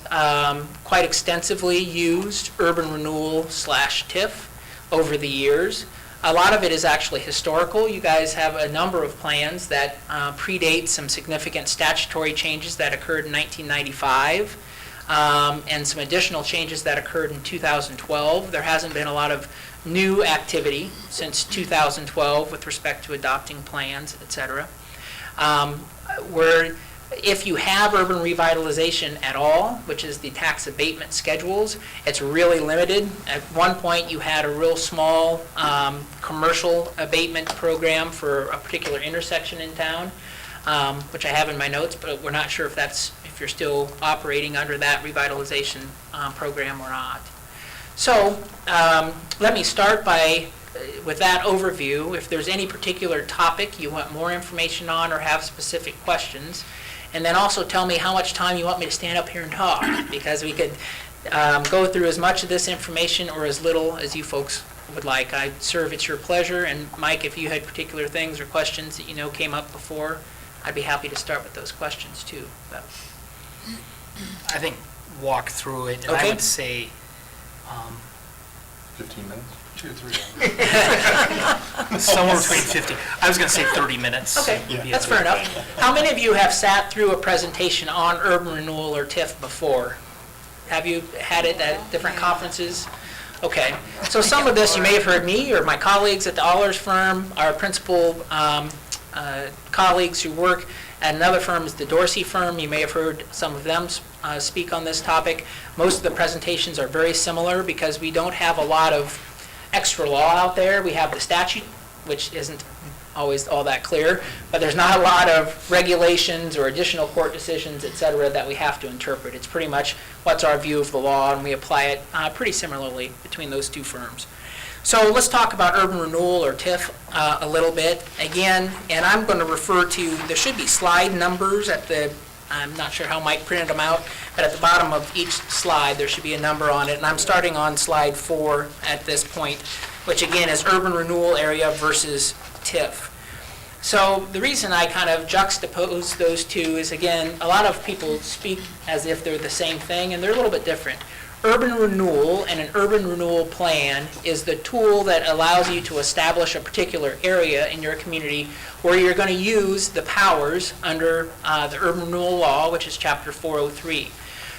Speaker 12: quite extensively used urban renewal / TIF over the years. A lot of it is actually historical. You guys have a number of plans that predate some significant statutory changes that occurred in 1995 and some additional changes that occurred in 2012. There hasn't been a lot of new activity since 2012 with respect to adopting plans, et cetera. If you have urban revitalization at all, which is the tax abatement schedules, it's really limited. At one point, you had a real small commercial abatement program for a particular intersection in town, which I have in my notes, but we're not sure if you're still operating under that revitalization program or not. So let me start with that overview. If there's any particular topic you want more information on or have specific questions, and then also tell me how much time you want me to stand up here and talk, because we could go through as much of this information or as little as you folks would like. I serve at your pleasure, and Mike, if you had particular things or questions that you know came up before, I'd be happy to start with those questions too. But.
Speaker 11: I think walk through it, and I
Speaker 12: Okay.
Speaker 11: would say,
Speaker 1: 15 minutes?
Speaker 10: 2 to 3 hours.
Speaker 11: somewhere between 50, I was going to say 30 minutes.
Speaker 12: Okay,
Speaker 11: would be a
Speaker 12: that's
Speaker 11: good
Speaker 12: fair enough.
Speaker 11: thing.
Speaker 12: How many of you have sat through a presentation on urban renewal or TIF before? Have you had it at different conferences? Okay, so some of this you may have heard me or my colleagues at the Allers firm, our principal colleagues who work at another firm is the Dorsey firm. You may have heard some of them speak on this topic. Most of the presentations are very similar because we don't have a lot of extra law out there. We have the statute, which isn't always all that clear, but there's not a lot of regulations or additional court decisions, et cetera, that we have to interpret. It's pretty much what's our view of the law, and we apply it pretty similarly between those two firms. So let's talk about urban renewal or TIF a little bit. Again, and I'm going to refer to, there should be slide numbers at the, I'm not sure how Mike printed them out, but at the bottom of each slide there should be a number on it, and I'm starting on slide 4 at this point. which again is urban renewal area versus TIF. So the reason I kind of juxtapose those two is, again, a lot of people speak as if they're the same thing, and they're a little bit different. Urban renewal and an urban renewal plan is the tool that allows you to establish a particular area in your community where you're going to use the powers under the urban renewal law, which is Chapter 403.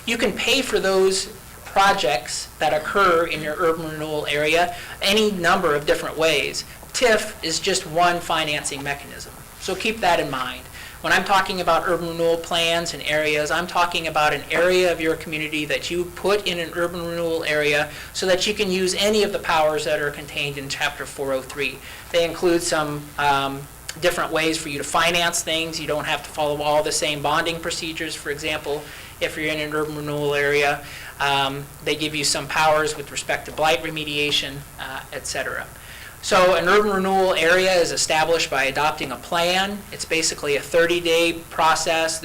Speaker 12: You can pay for those projects that occur in your urban renewal area any number of different ways. TIF is just one financing mechanism, so keep that in mind. When I'm talking about urban renewal plans and areas, I'm talking about an area of your community that you put in an urban renewal area so that you can use any of the powers that are contained in Chapter 403. They include some different ways for you to finance things. You don't have to follow all the same bonding procedures, for example, if you're in an urban renewal area. They give you some powers with respect to blight remediation, et cetera. So an urban renewal area is established by adopting a plan. It's basically a 30-day process.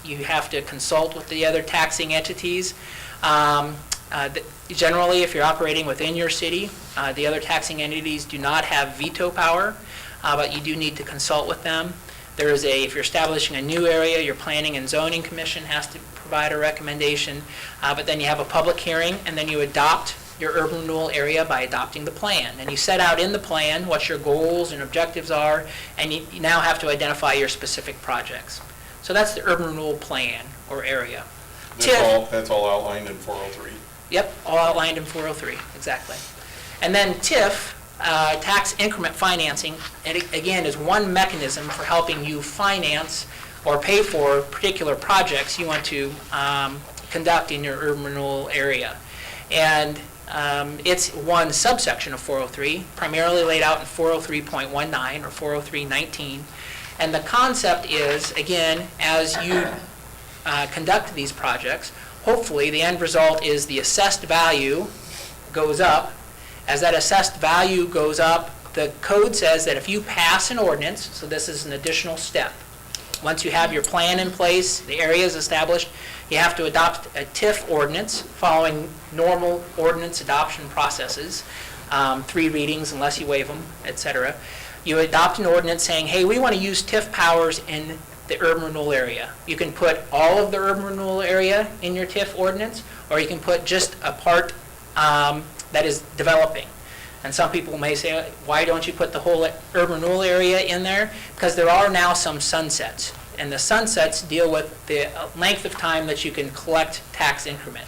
Speaker 12: You have to consult with the other taxing entities. Generally, if you're operating within your city, the other taxing entities do not have veto power, but you do need to consult with them. If you're establishing a new area, your Planning and Zoning Commission has to provide a recommendation, but then you have a public hearing, and then you adopt your urban renewal area by adopting the plan. And you set out in the plan what your goals and objectives are, and you now have to identify your specific projects. So that's the urban renewal plan or area.
Speaker 1: That's all outlined in 403.
Speaker 12: Yep, all outlined in 403, exactly. And then TIF, tax increment financing, and again, is one mechanism for helping you finance or pay for particular projects you want to conduct in your urban renewal area. And it's one subsection of 403, primarily laid out in 403.19 or 403.19. And the concept is, again, as you conduct these projects, hopefully the end result is the assessed value goes up. As that assessed value goes up, the code says that if you pass an ordinance, so this is an additional step, once you have your plan in place, the area is established, you have to adopt a TIF ordinance following normal ordinance adoption processes, 3 readings unless you waive them, et cetera. You adopt an ordinance saying, hey, we want to use TIF powers in the urban renewal area. You can put all of the urban renewal area in your TIF ordinance, or you can put just a part that is developing. And some people may say, why don't you put the whole urban renewal area in there? Because there are now some sunsets. And the sunsets deal with the length of time that you can collect tax increment.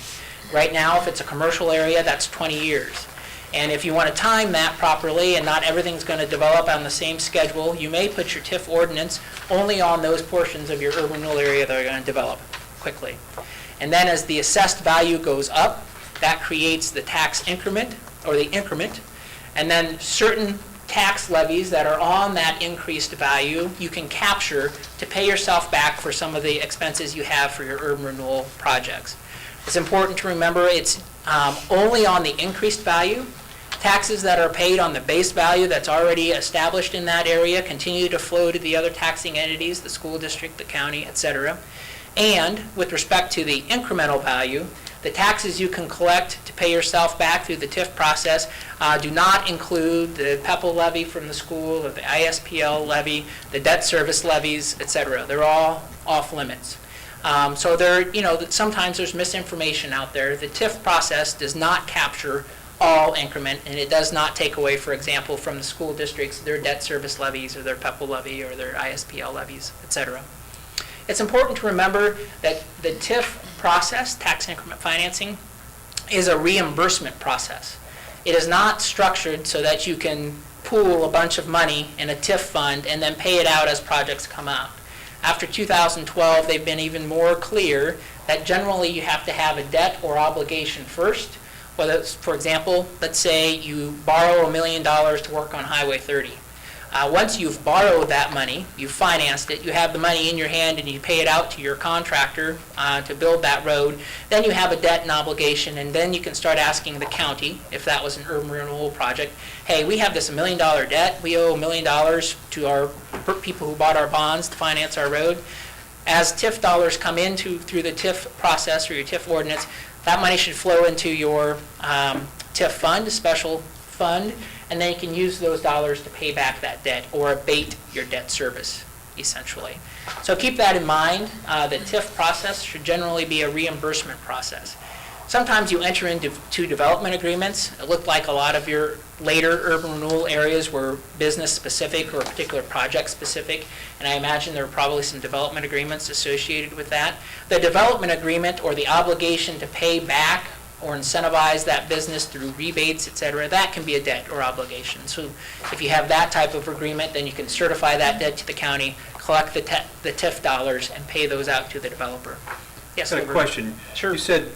Speaker 12: Right now, if it's a commercial area, that's 20 years. And if you want to time that properly and not everything's going to develop on the same schedule, you may put your TIF ordinance only on those portions of your urban renewal area that are going to develop quickly. And then as the assessed value goes up, that creates the tax increment, or the increment. And then certain tax levies that are on that increased value, you can capture to pay yourself back for some of the expenses you have for your urban renewal projects. It's important to remember it's only on the increased value. Taxes that are paid on the base value that's already established in that area continue to flow to the other taxing entities, the school district, the county, et cetera. And with respect to the incremental value, the taxes you can collect to pay yourself back through the TIF process do not include the PEPL levy from the school, or the ISPL levy, the debt service levies, et cetera. They're all off limits. So sometimes there's misinformation out there. The TIF process does not capture all increment, and it does not take away, for example, from the school districts their debt service levies or their PEPL levy or their ISPL levies, et cetera. It's important to remember that the TIF process, tax increment financing, is a reimbursement process. It is not structured so that you can pool a bunch of money in a TIF fund and then pay it out as projects come out. After 2012, they've been even more clear that generally you have to have a debt or obligation first. Whether it's, for example, let's say you borrow $1 million to work on Highway 30. Once you've borrowed that money, you've financed it, you have the money in your hand and you pay it out to your contractor to build that road, then you have a debt and obligation, and then you can start asking the county, if that was an urban renewal project, hey, we have this $1 million debt, we owe $1 million to our people who bought our bonds to finance our road. As TIF dollars come in through the TIF process or your TIF ordinance, that money should flow into your TIF fund, a special fund, and then you can use those dollars to pay back that debt or abate your debt service, essentially. So keep that in mind. The TIF process should generally be a reimbursement process. Sometimes you enter into development agreements. It looked like a lot of your later urban renewal areas were business-specific or particular project-specific, and I imagine there are probably some development agreements associated with that. The development agreement or the obligation to pay back or incentivize that business through rebates, et cetera, that can be a debt or obligation. So if you have that type of agreement, then you can certify that debt to the county, collect the TIF dollars, and pay those out to the developer. Yes,
Speaker 3: I got a
Speaker 12: Wilbur?
Speaker 3: question.
Speaker 12: Sure.
Speaker 3: You said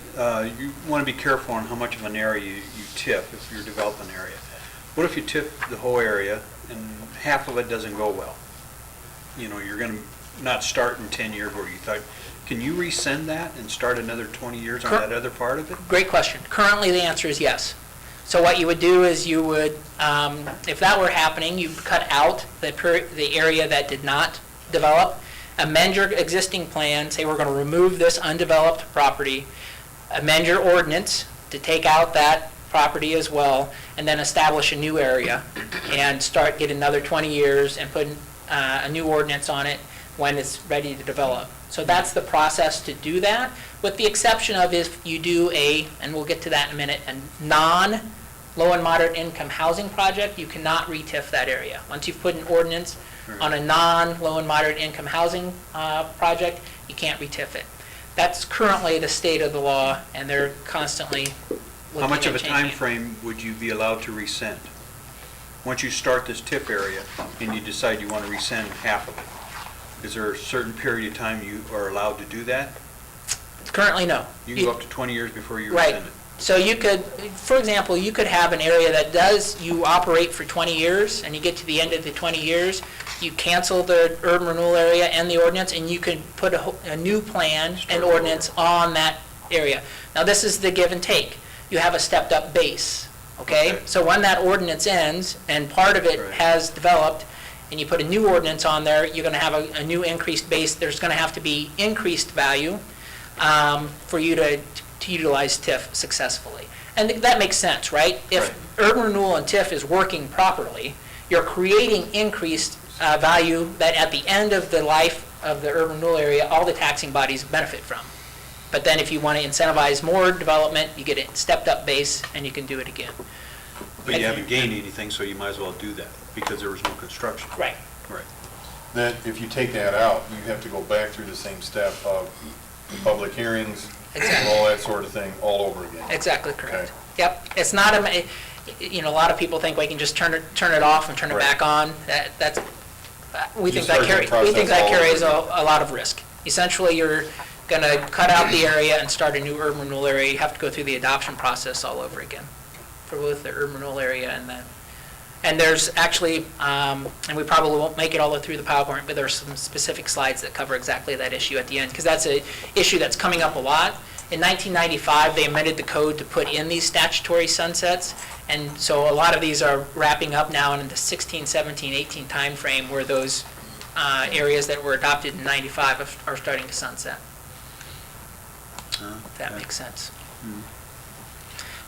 Speaker 3: you want to be careful on how much of an area you TIF if you're developing an area. What if you TIF the whole area and half of it doesn't go well? You know, you're going to not start in 10 years where you thought. Can you rescind that and start another 20 years on that other part of it?
Speaker 12: Great question. Currently, the answer is yes. So what you would do is you would, if that were happening, you would cut out the area that did not develop, amend your existing plan, say we're going to remove this undeveloped property, amend your ordinance to take out that property as well, and then establish a new area and get another 20 years and put a new ordinance on it when it's ready to develop. So that's the process to do that, with the exception of if you do and we'll get to that in a minute, a non-low and moderate income housing project, you cannot re-TIF that area. Once you've put an ordinance on a non-low and moderate income housing project, you can't re-TIF it. That's currently the state of the law, and they're constantly looking
Speaker 3: How much
Speaker 12: at
Speaker 3: of a time
Speaker 12: changing it.
Speaker 3: frame would you be allowed to rescind? Once you start this TIF area and you decide you want to rescind half of it, is there a certain period of time you are allowed to do that?
Speaker 12: Currently, no.
Speaker 3: You can go up to 20 years before you
Speaker 12: Right.
Speaker 3: rescind it.
Speaker 12: So you could, for example, you could have an area that you operate for 20 years, and you get to the end of the 20 years, you cancel the urban renewal area and the ordinance, and you can put a new plan and ordinance on that area. Now, this is the give and take. You have a stepped-up base, okay? So when that ordinance ends, and part of it
Speaker 3: Right.
Speaker 12: has developed, and you put a new ordinance on there, you're going to have a new increased base. There's going to have to be increased value for you to utilize TIF successfully. And that makes sense, right? If urban renewal and TIF is working properly, you're creating increased value that at the end of the life of the urban renewal area, all the taxing bodies benefit from. But then if you want to incentivize more development, you get a stepped-up base, and you can do it again.
Speaker 3: But you haven't gained anything, so you might as well do that, because there was no construction.
Speaker 12: Right.
Speaker 3: Right.
Speaker 1: Then if you take that out, you have to go back through the same step of public hearings and
Speaker 12: Exactly.
Speaker 1: all that sort of thing all over again.
Speaker 12: Exactly correct.
Speaker 1: Okay.
Speaker 12: Yep. It's not a lot of people think we can just turn it off and turn it
Speaker 1: Right.
Speaker 12: back on. We
Speaker 1: You
Speaker 12: think
Speaker 1: start
Speaker 12: that
Speaker 1: the process all
Speaker 12: carries
Speaker 1: over
Speaker 12: a lot of risk. Essentially, you're going to cut out the area and start a new urban renewal area. You have to go through the adoption process all over again for both the urban renewal area and the. And there's actually, and we probably won't make it all the way through the PowerPoint, but there's some specific slides that cover exactly that issue at the end, because that's an issue that's coming up a lot. In 1995, they amended the code to put in these statutory sunsets, and so a lot of these are wrapping up now in the 16, 17, 18 timeframe where those areas that were adopted in 95 are starting to sunset. If that makes sense.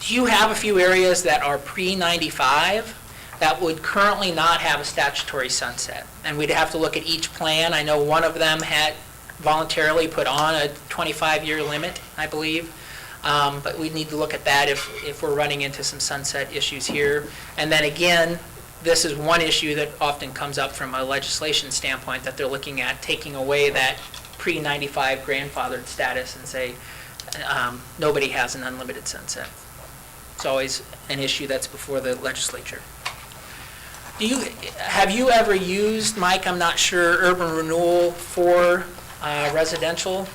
Speaker 12: Do you have a few areas that are pre-95 that would currently not have a statutory sunset? And we'd have to look at each plan. I know one of them had voluntarily put on a 25-year limit, I believe. But we need to look at that if we're running into some sunset issues here. And then again, this is one issue that often comes up from a legislation standpoint, that they're looking at taking away that pre-95 grandfathered status and say nobody has an unlimited sunset. It's always an issue that's before the legislature. Have you ever used, Mike, I'm not sure, urban renewal for residential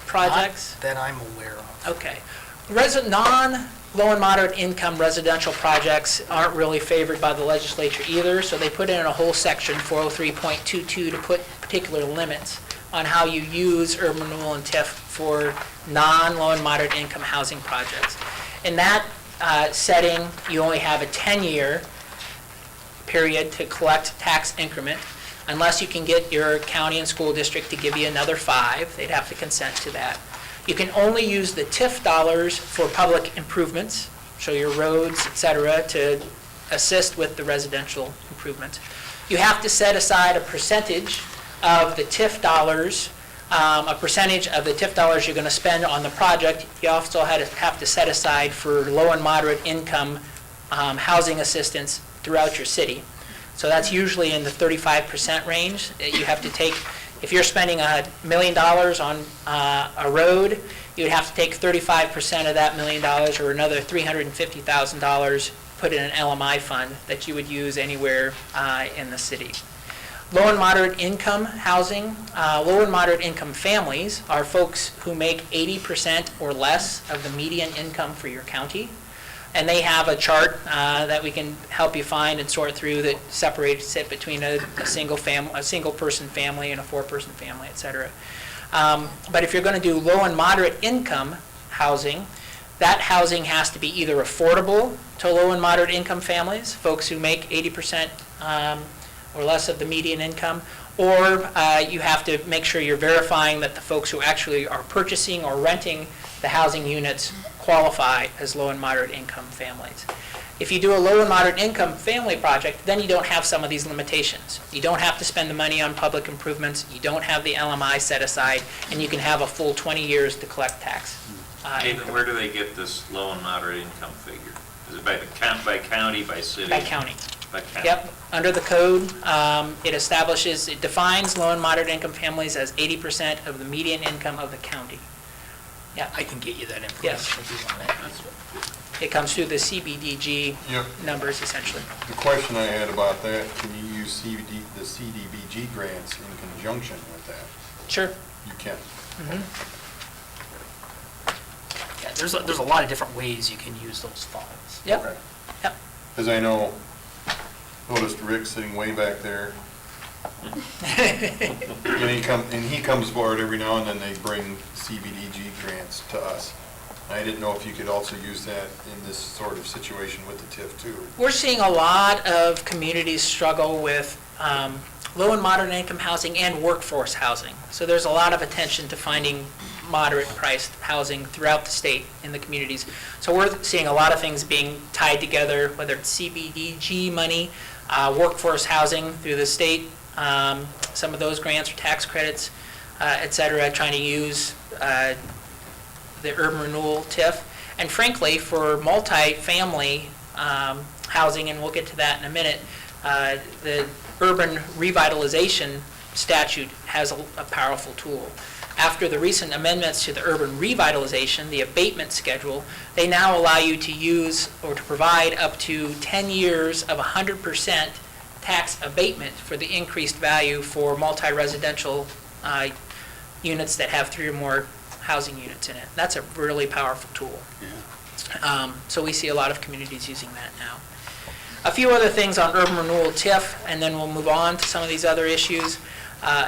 Speaker 12: projects?
Speaker 11: Not that I'm aware of.
Speaker 12: Okay. Non-low and moderate income residential projects aren't really favored by the legislature either, so they put in a whole section, 403.22, to put particular limits on how you use urban renewal and TIF for non-low and moderate income housing projects. In that setting, you only have a 10-year period to collect tax increment, unless you can get your county and school district to give you another 5. They'd have to consent to that. You can only use the TIF dollars for public improvements, so your roads, et cetera, to assist with the residential improvements. You have to set aside a percentage of the TIF dollars, a percentage of the TIF dollars you're going to spend on the project. You also have to set aside for low and moderate income housing assistance throughout your city. So that's usually in the 35% range. You have to take, if you're spending $1 million on a road, you would have to take 35% of that $1 million, or another $350,000, put in an LMI fund that you would use anywhere in the city. Low and moderate income housing, low and moderate income families are folks who make 80% or less of the median income for your county. And they have a chart that we can help you find and sort through that separates it between a single person family and a 4-person family, et cetera. But if you're going to do low and moderate income housing, that housing has to be either affordable to low and moderate income families, folks who make 80% or less of the median income, or you have to make sure you're verifying that the folks who actually are purchasing or renting the housing units qualify as low and moderate income families. If you do a low and moderate income family project, then you don't have some of these limitations. You don't have to spend the money on public improvements, you don't have the LMI set aside, and you can have a full 20 years to collect tax.
Speaker 6: Nathan, where do they get this low and moderate income figure? Is it by county, by city?
Speaker 12: By county.
Speaker 6: By county.
Speaker 12: Yep, under the code, it defines low and moderate income families as 80% of the median income of the county. Yeah,
Speaker 11: I can get you that information
Speaker 12: Yes.
Speaker 11: if you want it.
Speaker 12: it comes through the CBDG
Speaker 1: Yep.
Speaker 12: numbers essentially.
Speaker 1: The question I had about that, can you use the CDBG grants in conjunction with that?
Speaker 12: Sure.
Speaker 1: You can.
Speaker 11: Yeah, there's a lot of different ways you can use those funds.
Speaker 12: Yep.
Speaker 1: Okay.
Speaker 12: Yep.
Speaker 1: Because I noticed Rick sitting way back there. And he comes forward every now and then, they bring CBDG grants to us. I didn't know if you could also use that in this sort of situation with the TIF too.
Speaker 12: We're seeing a lot of communities struggle with low and moderate income housing and workforce housing. So there's a lot of attention to finding moderate priced housing throughout the state in the communities. So we're seeing a lot of things being tied together, whether it's CBDG money, workforce housing through the state, some of those grants or tax credits, et cetera, trying to use the urban renewal TIF. And frankly, for multi-family housing, and we'll get to that in a minute, the urban revitalization statute has a powerful tool. After the recent amendments to the urban revitalization, the abatement schedule, they now allow you to use or to provide up to 10 years of 100% tax abatement for the increased value for multi-residential units that have 3 or more housing units in it. That's a really powerful tool. So we see a lot of communities using that now. A few other things on urban renewal TIF, and then we'll move on to some of these other issues.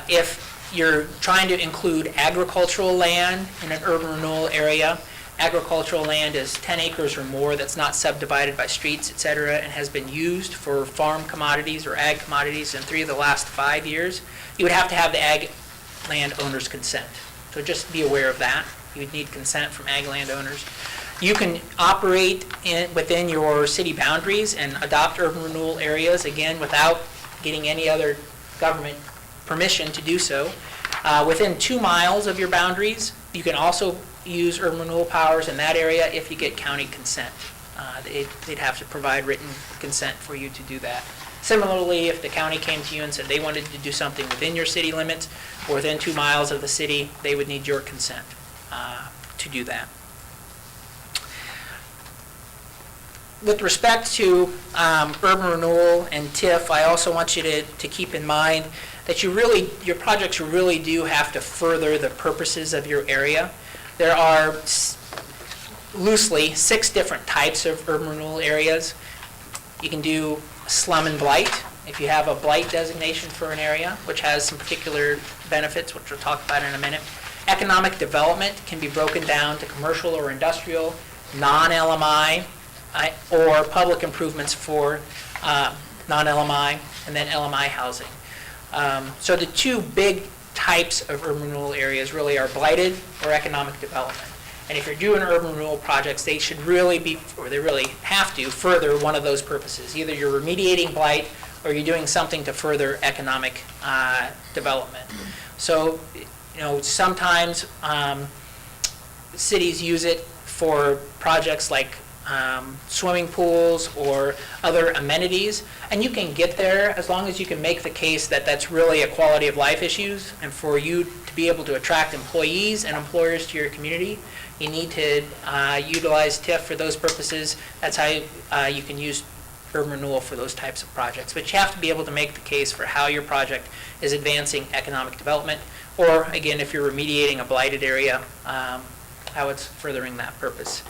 Speaker 12: If you're trying to include agricultural land in an urban renewal area, agricultural land is 10 acres or more that's not subdivided by streets, et cetera, and has been used for farm commodities or ag commodities in 3 of the last 5 years, you would have to have the ag landowner's consent. So just be aware of that. You would need consent from ag landowners. You can operate within your city boundaries and adopt urban renewal areas, again, without getting any other government permission to do so. Within 2 miles of your boundaries, you can also use urban renewal powers in that area if you get county consent. They'd have to provide written consent for you to do that. Similarly, if the county came to you and said they wanted to do something within your city limits or within 2 miles of the city, they would need your consent to do that. With respect to urban renewal and TIF, I also want you to keep in mind that your projects really do have to further the purposes of your area. There are loosely 6 different types of urban renewal areas. You can do slum and blight, if you have a blight designation for an area, which has some particular benefits, which we'll talk about in a minute. Economic development can be broken down to commercial or industrial, non-LMI, or public improvements for non-LMI, and then LMI housing. So the 2 big types of urban renewal areas really are blighted or economic development. And if you're doing urban renewal projects, they should really be, or they really have to, further one of those purposes. Either you're remediating blight or you're doing something to further economic development. So, sometimes cities use it for projects like swimming pools or other amenities, and you can get there as long as you can make the case that that's really a quality of life issues, and for you to be able to attract employees and employers to your community, you need to utilize TIF for those purposes. That's how you can use urban renewal for those types of projects. But you have to be able to make the case for how your project is advancing economic development, or again, if you're remediating a blighted area, how it's furthering that purpose.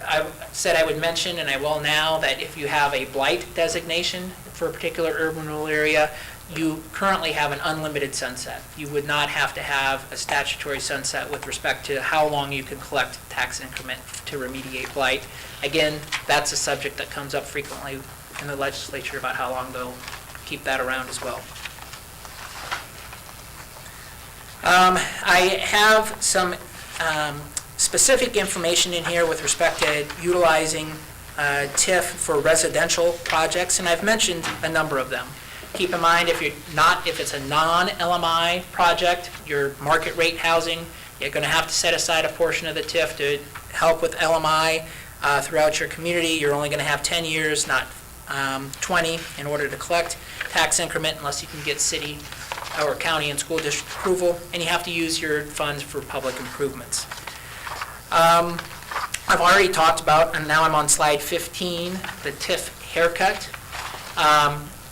Speaker 12: I said I would mention, and I will now, that if you have a blight designation for a particular urban renewal area, you currently have an unlimited sunset. You would not have to have a statutory sunset with respect to how long you can collect tax increment to remediate blight. Again, that's a subject that comes up frequently in the legislature about how long they'll keep that around as well. I have some specific information in here with respect to utilizing TIF for residential projects, and I've mentioned a number of them. Keep in mind, if it's a non-LMI project, your market rate housing, you're going to have to set aside a portion of the TIF to help with LMI throughout your community. You're only going to have 10 years, not 20, in order to collect tax increment unless you can get city or county and school district approval, and you have to use your funds for public improvements. I've already talked about, and now I'm on slide 15, the TIF haircut.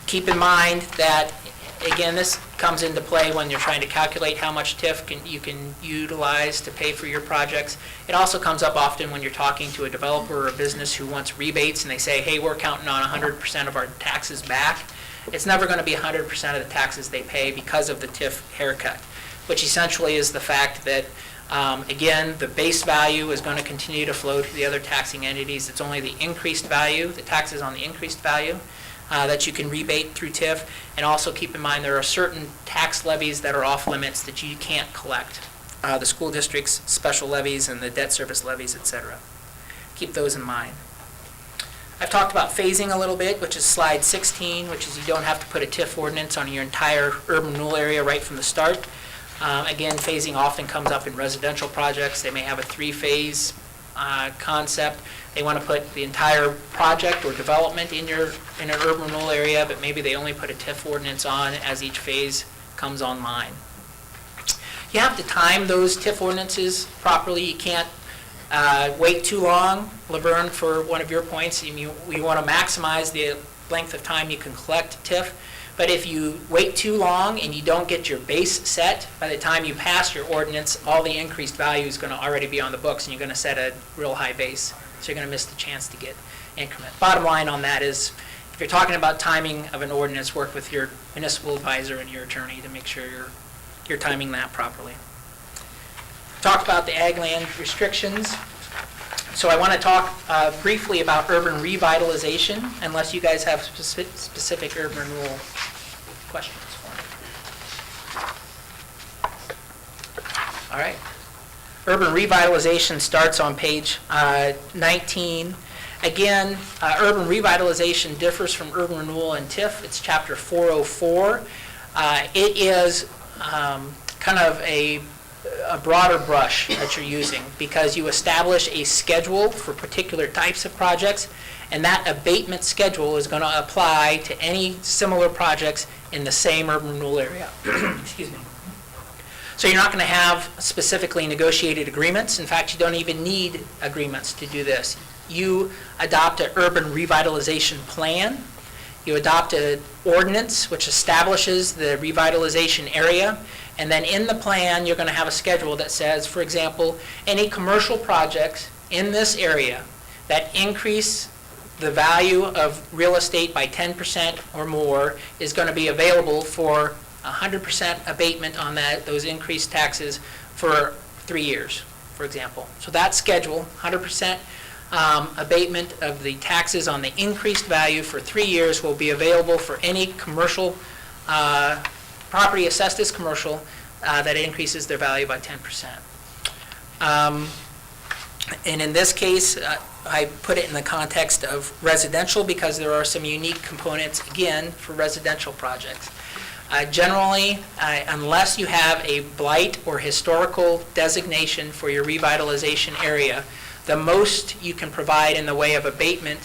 Speaker 12: Keep in mind that, again, this comes into play when you're trying to calculate how much TIF you can utilize to pay for your projects. It also comes up often when you're talking to a developer or a business who wants rebates and they say, hey, we're counting on 100% of our taxes back. It's never going to be 100% of the taxes they pay because of the TIF haircut, which essentially is the fact that again, the base value is going to continue to flow to the other taxing entities. It's only the increased value, the taxes on the increased value, that you can rebate through TIF. And also keep in mind there are certain tax levies that are off limits that you can't collect. The school district's special levies and the debt service levies, et cetera. Keep those in mind. I've talked about phasing a little bit, which is slide 16, which is you don't have to put a TIF ordinance on your entire urban renewal area right from the start. Again, phasing often comes up in residential projects. They may have a three-phase concept. They want to put the entire project or development in an urban renewal area, but maybe they only put a TIF ordinance on as each phase comes online. You have to time those TIF ordinances properly. You can't wait too long. Laverne, for one of your points, we want to maximize the length of time you can collect TIF. But if you wait too long and you don't get your base set, by the time you pass your ordinance, all the increased value is going to already be on the books and you're going to set a real high base. So you're going to miss the chance to get increment. Bottom line on that is, if you're talking about timing of an ordinance, work with your municipal advisor and your attorney to make sure you're timing that properly. Talked about the ag land restrictions. So I want to talk briefly about urban revitalization, unless you guys have specific urban renewal questions for me. All right. Urban revitalization starts on page 19. Again, urban revitalization differs from urban renewal and TIF. It's chapter 404. It is kind of a broader brush that you're using because you establish a schedule for particular types of projects, and that abatement schedule is going to apply to any similar projects in the same urban renewal area. Excuse me. So you're not going to have specifically negotiated agreements. In fact, you don't even need agreements to do this. You adopt an urban revitalization plan. You adopt an ordinance which establishes the revitalization area. And then in the plan, you're going to have a schedule that says, for example, any commercial projects in this area that increase the value of real estate by 10% or more is going to be available for 100% abatement on those increased taxes for 3 years, for example. So that schedule, 100% abatement of the taxes on the increased value for 3 years, will be available for any commercial property assessed as commercial that increases their value by 10%. And in this case, I put it in the context of residential because there are some unique components, again, for residential projects. Generally, unless you have a blight or historical designation for your revitalization area, the most you can provide in the way of abatement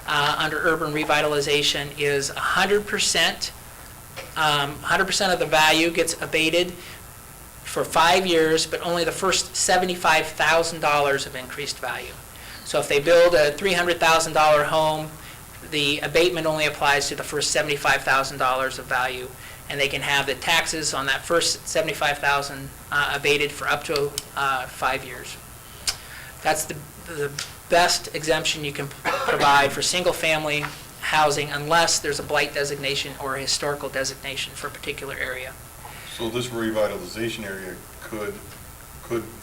Speaker 12: under urban revitalization is 100%. 100% of the value gets abated for 5 years, but only the first $75,000 of increased value. So if they build a $300,000 home, the abatement only applies to the first $75,000 of value, and they can have the taxes on that first $75,000 abated for up to 5 years. That's the best exemption you can provide for single-family housing unless there's a blight designation or a historical designation for a particular area.
Speaker 1: So this revitalization area could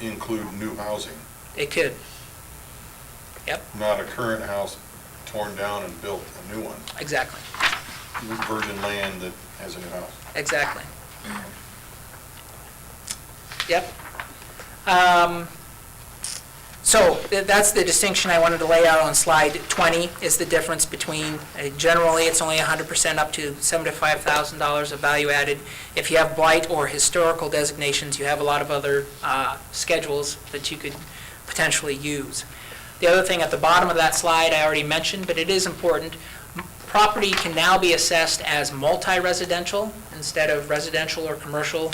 Speaker 1: include new housing,
Speaker 12: It could. Yep,
Speaker 1: not a current house torn down and built a new one.
Speaker 12: exactly,
Speaker 1: Virgin land that has a new house.
Speaker 12: exactly. Yep. So that's the distinction I wanted to lay out on slide 20, is the difference between, generally, it's only 100% up to $75,000 of value added. If you have blight or historical designations, you have a lot of other schedules that you could potentially use. The other thing at the bottom of that slide I already mentioned, but it is important, property can now be assessed as multi-residential instead of residential or commercial.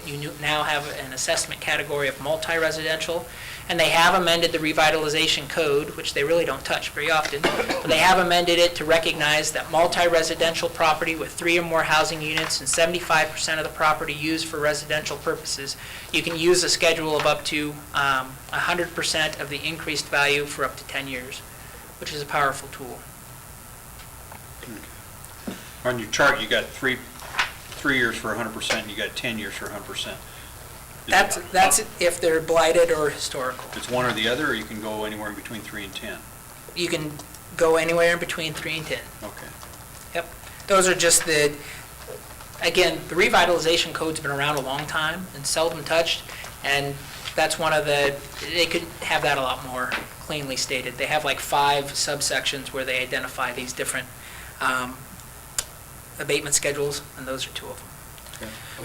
Speaker 12: You now have an assessment category of multi-residential. And they have amended the revitalization code, which they really don't touch very often, but they have amended it to recognize that multi-residential property with 3 or more housing units and 75% of the property used for residential purposes, you can use a schedule of up to 100% of the increased value for up to 10 years, which is a powerful tool.
Speaker 3: On your chart, you got 3 years for 100%, and you got 10 years for 100%.
Speaker 12: That's if they're blighted or historical.
Speaker 3: It's one or the other, or you can go anywhere in between 3 and 10?
Speaker 12: You can go anywhere in between 3 and 10.
Speaker 3: Okay.
Speaker 12: Yep. Those are just the, again, the revitalization code's been around a long time and seldom touched, and that's one of the, they could have that a lot more cleanly stated. They have like 5 subsections where they identify these different abatement schedules, and those are 2 of them.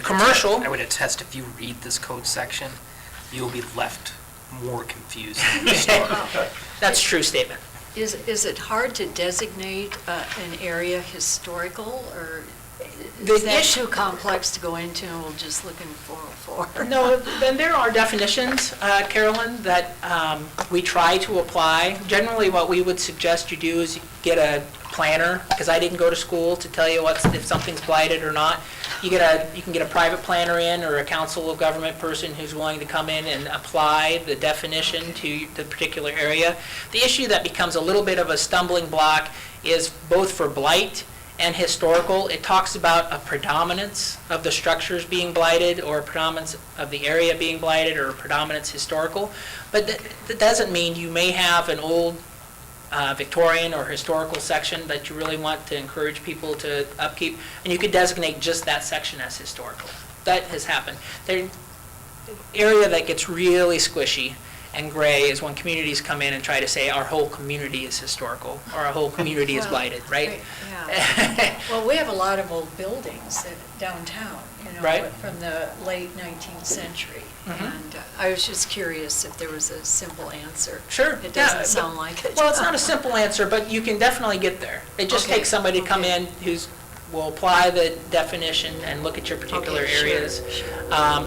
Speaker 12: Commercial.
Speaker 11: I would attest, if you read this code section, you'll be left more confused.
Speaker 12: That's a true statement.
Speaker 13: Is it hard to designate an area historical, or
Speaker 12: The
Speaker 13: is that
Speaker 12: issue-
Speaker 13: too complex to go into, and we'll just look in 404?
Speaker 12: No, then there are definitions, Carolyn, that we try to apply. Generally, what we would suggest you do is get a planner, because I didn't go to school to tell you if something's blighted or not. You can get a private planner in, or a council of government person who's willing to come in and apply the definition to the particular area. The issue that becomes a little bit of a stumbling block is both for blight and historical. It talks about a predominance of the structures being blighted, or a predominance of the area being blighted, or a predominance historical. But that doesn't mean you may have an old Victorian or historical section that you really want to encourage people to upkeep, and you could designate just that section as historical. That has happened. The area that gets really squishy and gray is when communities come in and try to say our whole community is historical, or our whole community is
Speaker 13: Well,
Speaker 12: blighted, right?
Speaker 13: Yeah. Well, we have a lot of old buildings downtown,
Speaker 12: Right.
Speaker 13: from the late 19th century.
Speaker 12: Mhm.
Speaker 13: And I was just curious if there was a simple answer.
Speaker 12: Sure.
Speaker 13: It
Speaker 12: yeah,
Speaker 13: doesn't sound like it.
Speaker 12: Well, it's not a simple answer, but you can definitely get there. It just
Speaker 13: Okay,
Speaker 12: takes somebody to come
Speaker 13: okay.
Speaker 12: in will apply the definition and look at your particular
Speaker 13: Okay, sure,
Speaker 12: areas,
Speaker 13: sure.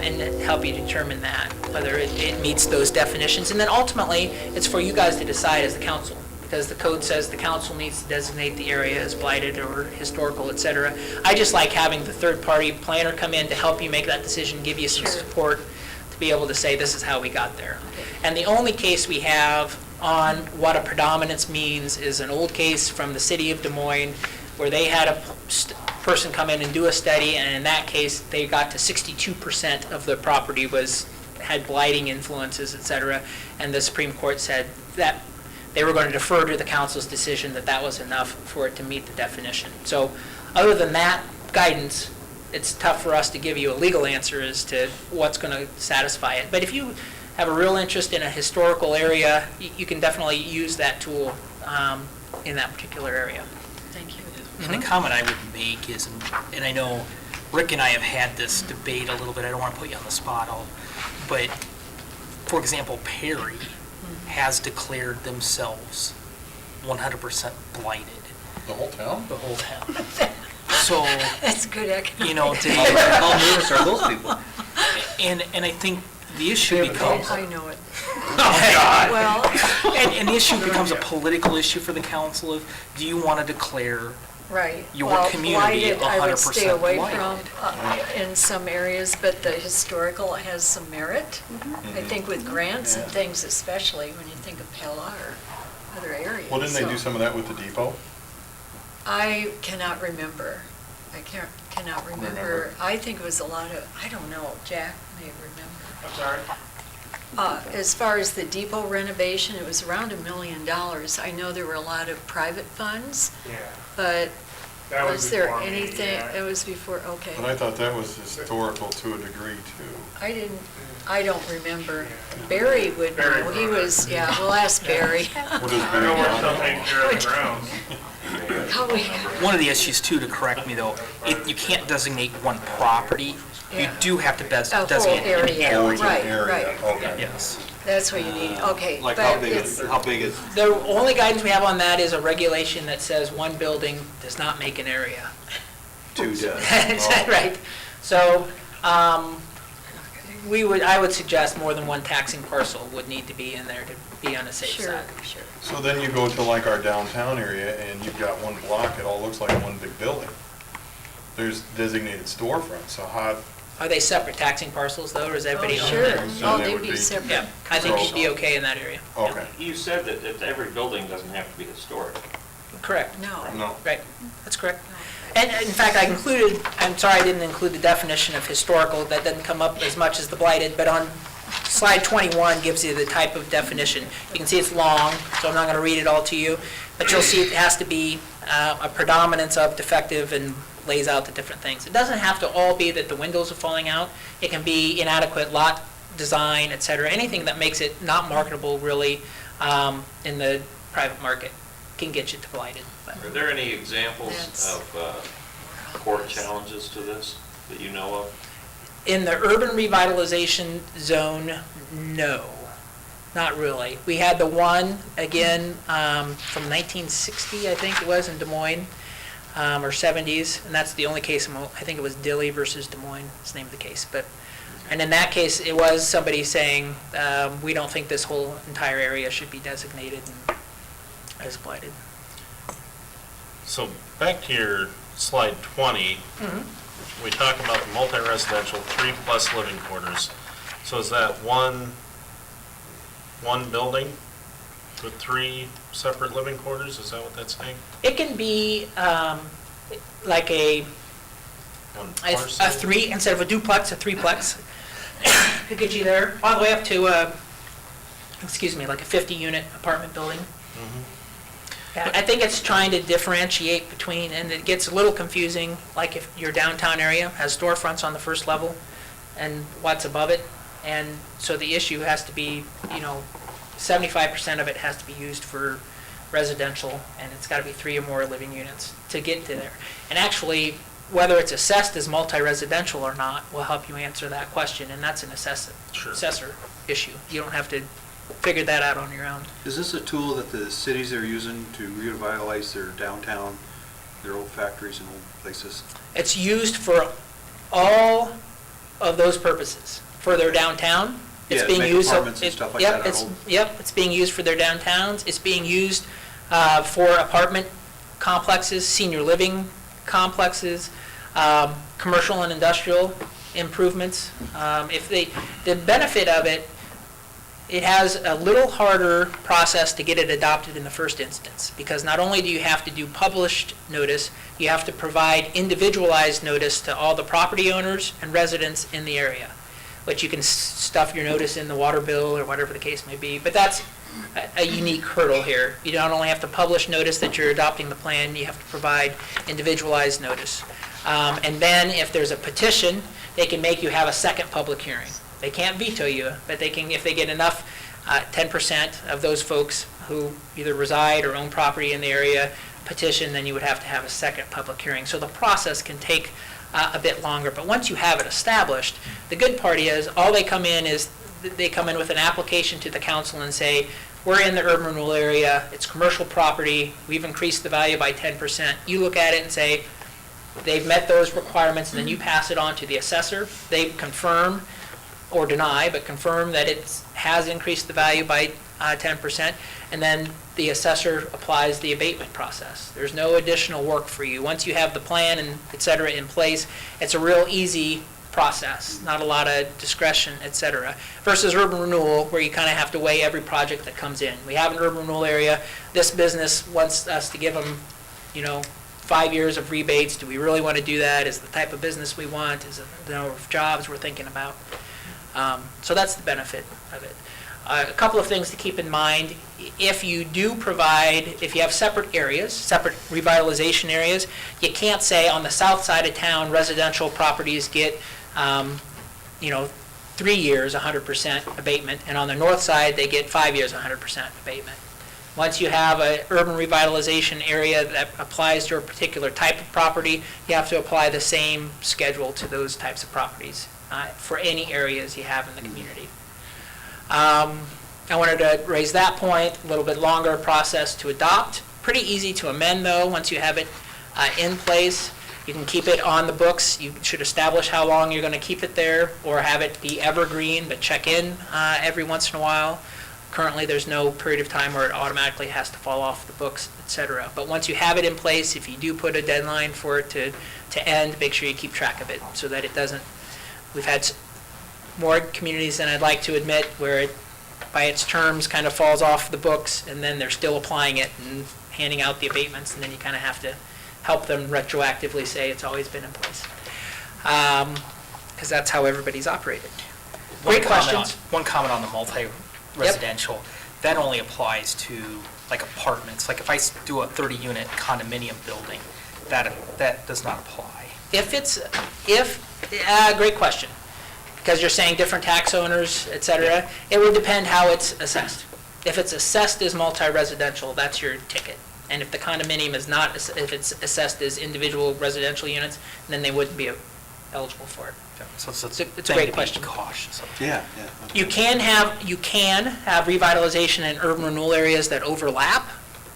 Speaker 12: and help you determine that, whether it meets those definitions. And then ultimately, it's for you guys to decide as the council, because the code says the council needs to designate the area as blighted or historical, et cetera. I just like having the third-party planner come in to help you make that decision, give you some
Speaker 13: Sure.
Speaker 12: support to be able to say, this is how we got there. And the only case we have on what a predominance means is an old case from the city of Des Moines, where they had a person come in and do a study, and in that case, they got to 62% of the property had blighting influences, et cetera, and the Supreme Court said that they were going to defer to the council's decision that that was enough for it to meet the definition. So other than that guidance, it's tough for us to give you a legal answer as to what's going to satisfy it. But if you have a real interest in a historical area, you can definitely use that tool in that particular area.
Speaker 13: Thank you.
Speaker 11: And the comment I would make is, and I know Rick and I have had this debate a little bit, I don't want to put you on the spot, but, for example, Perry has declared themselves 100% blighted,
Speaker 1: The whole town?
Speaker 11: the whole town. So,
Speaker 13: That's good economic.
Speaker 11: you know,
Speaker 3: How numerous are those people?
Speaker 11: and I think the issue becomes,
Speaker 13: I know it.
Speaker 11: oh,
Speaker 13: Well,
Speaker 11: and the issue becomes a political issue for the council of, do you want to declare
Speaker 13: right.
Speaker 11: your
Speaker 13: Well,
Speaker 11: community
Speaker 13: blighted, I would stay
Speaker 11: 100%
Speaker 13: away
Speaker 11: blighted?
Speaker 13: from in some areas, but the historical has some merit. I think with grants and things especially, when you think of Pella or other areas.
Speaker 1: Well, didn't they do
Speaker 13: So
Speaker 1: some of that with the depot?
Speaker 13: I cannot remember. I cannot remember.
Speaker 1: Remember.
Speaker 13: I think it was a lot of, I don't know, Jack may remember.
Speaker 9: I'm sorry?
Speaker 13: As far as the depot renovation, it was around $1 million. I know there were a lot of private funds,
Speaker 9: Yeah.
Speaker 13: but
Speaker 9: That
Speaker 13: was there
Speaker 9: before me,
Speaker 13: anything,
Speaker 9: yeah.
Speaker 13: it was before, okay.
Speaker 1: But I thought that was historical to a degree too.
Speaker 13: I don't remember. Barry would
Speaker 9: Barry
Speaker 13: know. He
Speaker 9: would.
Speaker 13: was, yeah, we'll ask Barry.
Speaker 1: What does
Speaker 9: I know we're still
Speaker 1: Barry
Speaker 9: taking care of the grounds.
Speaker 13: How we,
Speaker 11: One of the issues too, to correct me though, you can't designate one property. You
Speaker 13: Yeah.
Speaker 11: do have to
Speaker 13: a whole
Speaker 11: designate an
Speaker 13: area,
Speaker 1: Oh, it's an
Speaker 13: right,
Speaker 1: area.
Speaker 13: right.
Speaker 1: Okay.
Speaker 11: Yes.
Speaker 13: That's what you need, okay.
Speaker 14: Like
Speaker 13: but
Speaker 14: how big
Speaker 13: it's-
Speaker 14: is, how big is,
Speaker 12: The only guidance we have on that is a regulation that says one building does not make an area.
Speaker 14: two does?
Speaker 12: Right. So, I would suggest more than one taxing parcel would need to be in there to be on the safe
Speaker 13: Sure,
Speaker 12: side.
Speaker 13: sure.
Speaker 1: So then you go to like our downtown area and you've got one block, it all looks like one big building. There's designated storefronts, so how,
Speaker 12: Are they separate taxing parcels though, or is everybody
Speaker 13: Oh,
Speaker 12: own
Speaker 13: sure.
Speaker 12: theirs?
Speaker 1: So
Speaker 13: Oh,
Speaker 1: they
Speaker 13: they'd
Speaker 1: would
Speaker 13: be
Speaker 1: be-
Speaker 13: separate.
Speaker 12: Yeah, I think
Speaker 1: So-
Speaker 12: you'd be okay in that area.
Speaker 1: okay.
Speaker 6: You said that every building doesn't have to be historic.
Speaker 12: Correct.
Speaker 13: No.
Speaker 1: No.
Speaker 12: Right, that's correct. And in fact, I included, I'm sorry I didn't include the definition of historical, that doesn't come up as much as the blighted, but on slide 21 gives you the type of definition. You can see it's long, so I'm not going to read it all to you, but you'll see it has to be a predominance of defective and lays out the different things. It doesn't have to all be that the windows are falling out. It can be inadequate lot design, et cetera, anything that makes it not marketable really in the private market can get you to blighted. But
Speaker 6: Are there any examples
Speaker 13: That's-
Speaker 6: of court challenges to this that you know of?
Speaker 12: in the urban revitalization zone, no, not really. We had the one, again, from 1960, I think it was, in Des Moines, or 70s, and that's the only case, I think it was Dilley versus Des Moines, is the name of the case. And in that case, it was somebody saying, we don't think this whole entire area should be designated as blighted.
Speaker 4: So back to your slide 20, we talk about the multi-residential 3+ living quarters. So is that one building with 3 separate living quarters? Is that what that's saying?
Speaker 12: It can be like a
Speaker 4: One
Speaker 12: a
Speaker 4: parcel?
Speaker 12: three, instead of a duplex, a threeplex. Could get you there, all the way up to, like a 50-unit apartment building. Yeah, I think it's trying to differentiate between, and it gets a little confusing, like if your downtown area has storefronts on the first level and what's above it. And so the issue has to be, 75% of it has to be used for residential, and it's got to be 3 or more living units to get to there. And actually, whether it's assessed as multi-residential or not will help you answer that question, and that's an
Speaker 4: Sure.
Speaker 12: assessor issue. You don't have to figure that out on your own.
Speaker 14: Is this a tool that the cities are using to revitalize their downtown, their old factories and old places?
Speaker 12: It's used for all of those purposes. For their downtown, it's
Speaker 14: Yeah,
Speaker 12: being
Speaker 14: make
Speaker 12: used.
Speaker 14: apartments and stuff like
Speaker 12: yep,
Speaker 14: that on
Speaker 12: it's
Speaker 14: old-
Speaker 12: Yep, it's being used for their downtowns. It's being used for apartment complexes, senior living complexes, commercial and industrial improvements. The benefit of it, it has a little harder process to get it adopted in the first instance, because not only do you have to do published notice, you have to provide individualized notice to all the property owners and residents in the area, which you can stuff your notice in the water bill or whatever the case may be. But that's a unique hurdle here. You not only have to publish notice that you're adopting the plan, you have to provide individualized notice. And then if there's a petition, they can make you have a second public hearing. They can't veto you, but they can, if they get enough, 10% of those folks who either reside or own property in the area petition, then you would have to have a second public hearing. So the process can take a bit longer, but once you have it established, the good part is, all they come in is, they come in with an application to the council and say, we're in the urban renewal area, it's commercial property, we've increased the value by 10%. You look at it and say, they've met those requirements, and then you pass it on to the assessor. They confirm or deny, but confirm that it has increased the value by 10%, and then the assessor applies the abatement process. There's no additional work for you. Once you have the plan and et cetera in place, it's a real easy process, not a lot of discretion, et cetera. Versus urban renewal, where you kind of have to weigh every project that comes in. We have an urban renewal area. This business wants us to give them, 5 years of rebates. Do we really want to do that? Is the type of business we want? Is it the number of jobs we're thinking about? So that's the benefit of it. A couple of things to keep in mind. If you do provide, if you have separate areas, separate revitalization areas, you can't say on the south side of town, residential properties get, 3 years, 100% abatement, and on the north side, they get 5 years, 100% abatement. Once you have an urban revitalization area that applies to a particular type of property, you have to apply the same schedule to those types of properties for any areas you have in the community. I wanted to raise that point, a little bit longer process to adopt. Pretty easy to amend, though, once you have it in place. You can keep it on the books. You should establish how long you're going to keep it there, or have it be evergreen, but check in every once in a while. Currently, there's no period of time where it automatically has to fall off the books, et cetera. But once you have it in place, if you do put a deadline for it to end, make sure you keep track of it so that it doesn't. We've had more communities than I'd like to admit where it, by its terms, kind of falls off the books, and then they're still applying it and handing out the abatements, and then you kind of have to help them retroactively say it's always been in place. Because that's how everybody's operated. Great questions.
Speaker 11: One comment on the multi-residential. That only applies to like apartments. Like if I do a 30-unit condominium building, that does not apply.
Speaker 12: Great question. Because you're saying different tax owners, et cetera, it would depend how it's assessed. If it's assessed as multi-residential, that's your ticket. And if the condominium is not, if it's assessed as individual residential units, then they wouldn't be eligible for it.
Speaker 11: So
Speaker 12: It's a great question.
Speaker 11: Cautious.
Speaker 14: Yeah.
Speaker 12: You can have revitalization in urban renewal areas that overlap,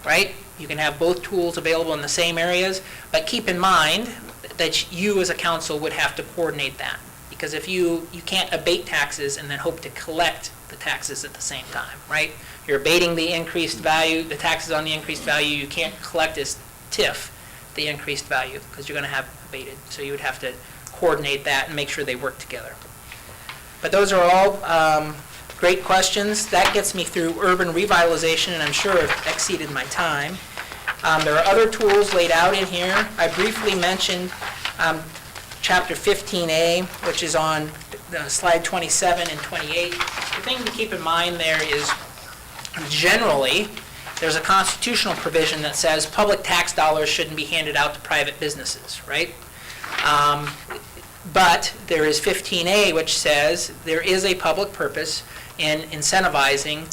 Speaker 12: right? You can have both tools available in the same areas, but keep in mind that you as a council would have to coordinate that. Because if you can't abate taxes and then hope to collect the taxes at the same time, right? You're abating the increased value, the taxes on the increased value, you can't collect as TIF the increased value because you're going to have abated. So you would have to coordinate that and make sure they work together. But those are all great questions. That gets me through urban revitalization, and I'm sure I've exceeded my time. There are other tools laid out in here. I briefly mentioned Chapter 15A, which is on slide 27 and 28. The thing to keep in mind there is generally there's a constitutional provision that says public tax dollars shouldn't be handed out to private businesses, right? But there is 15A, which says there is a public purpose in incentivizing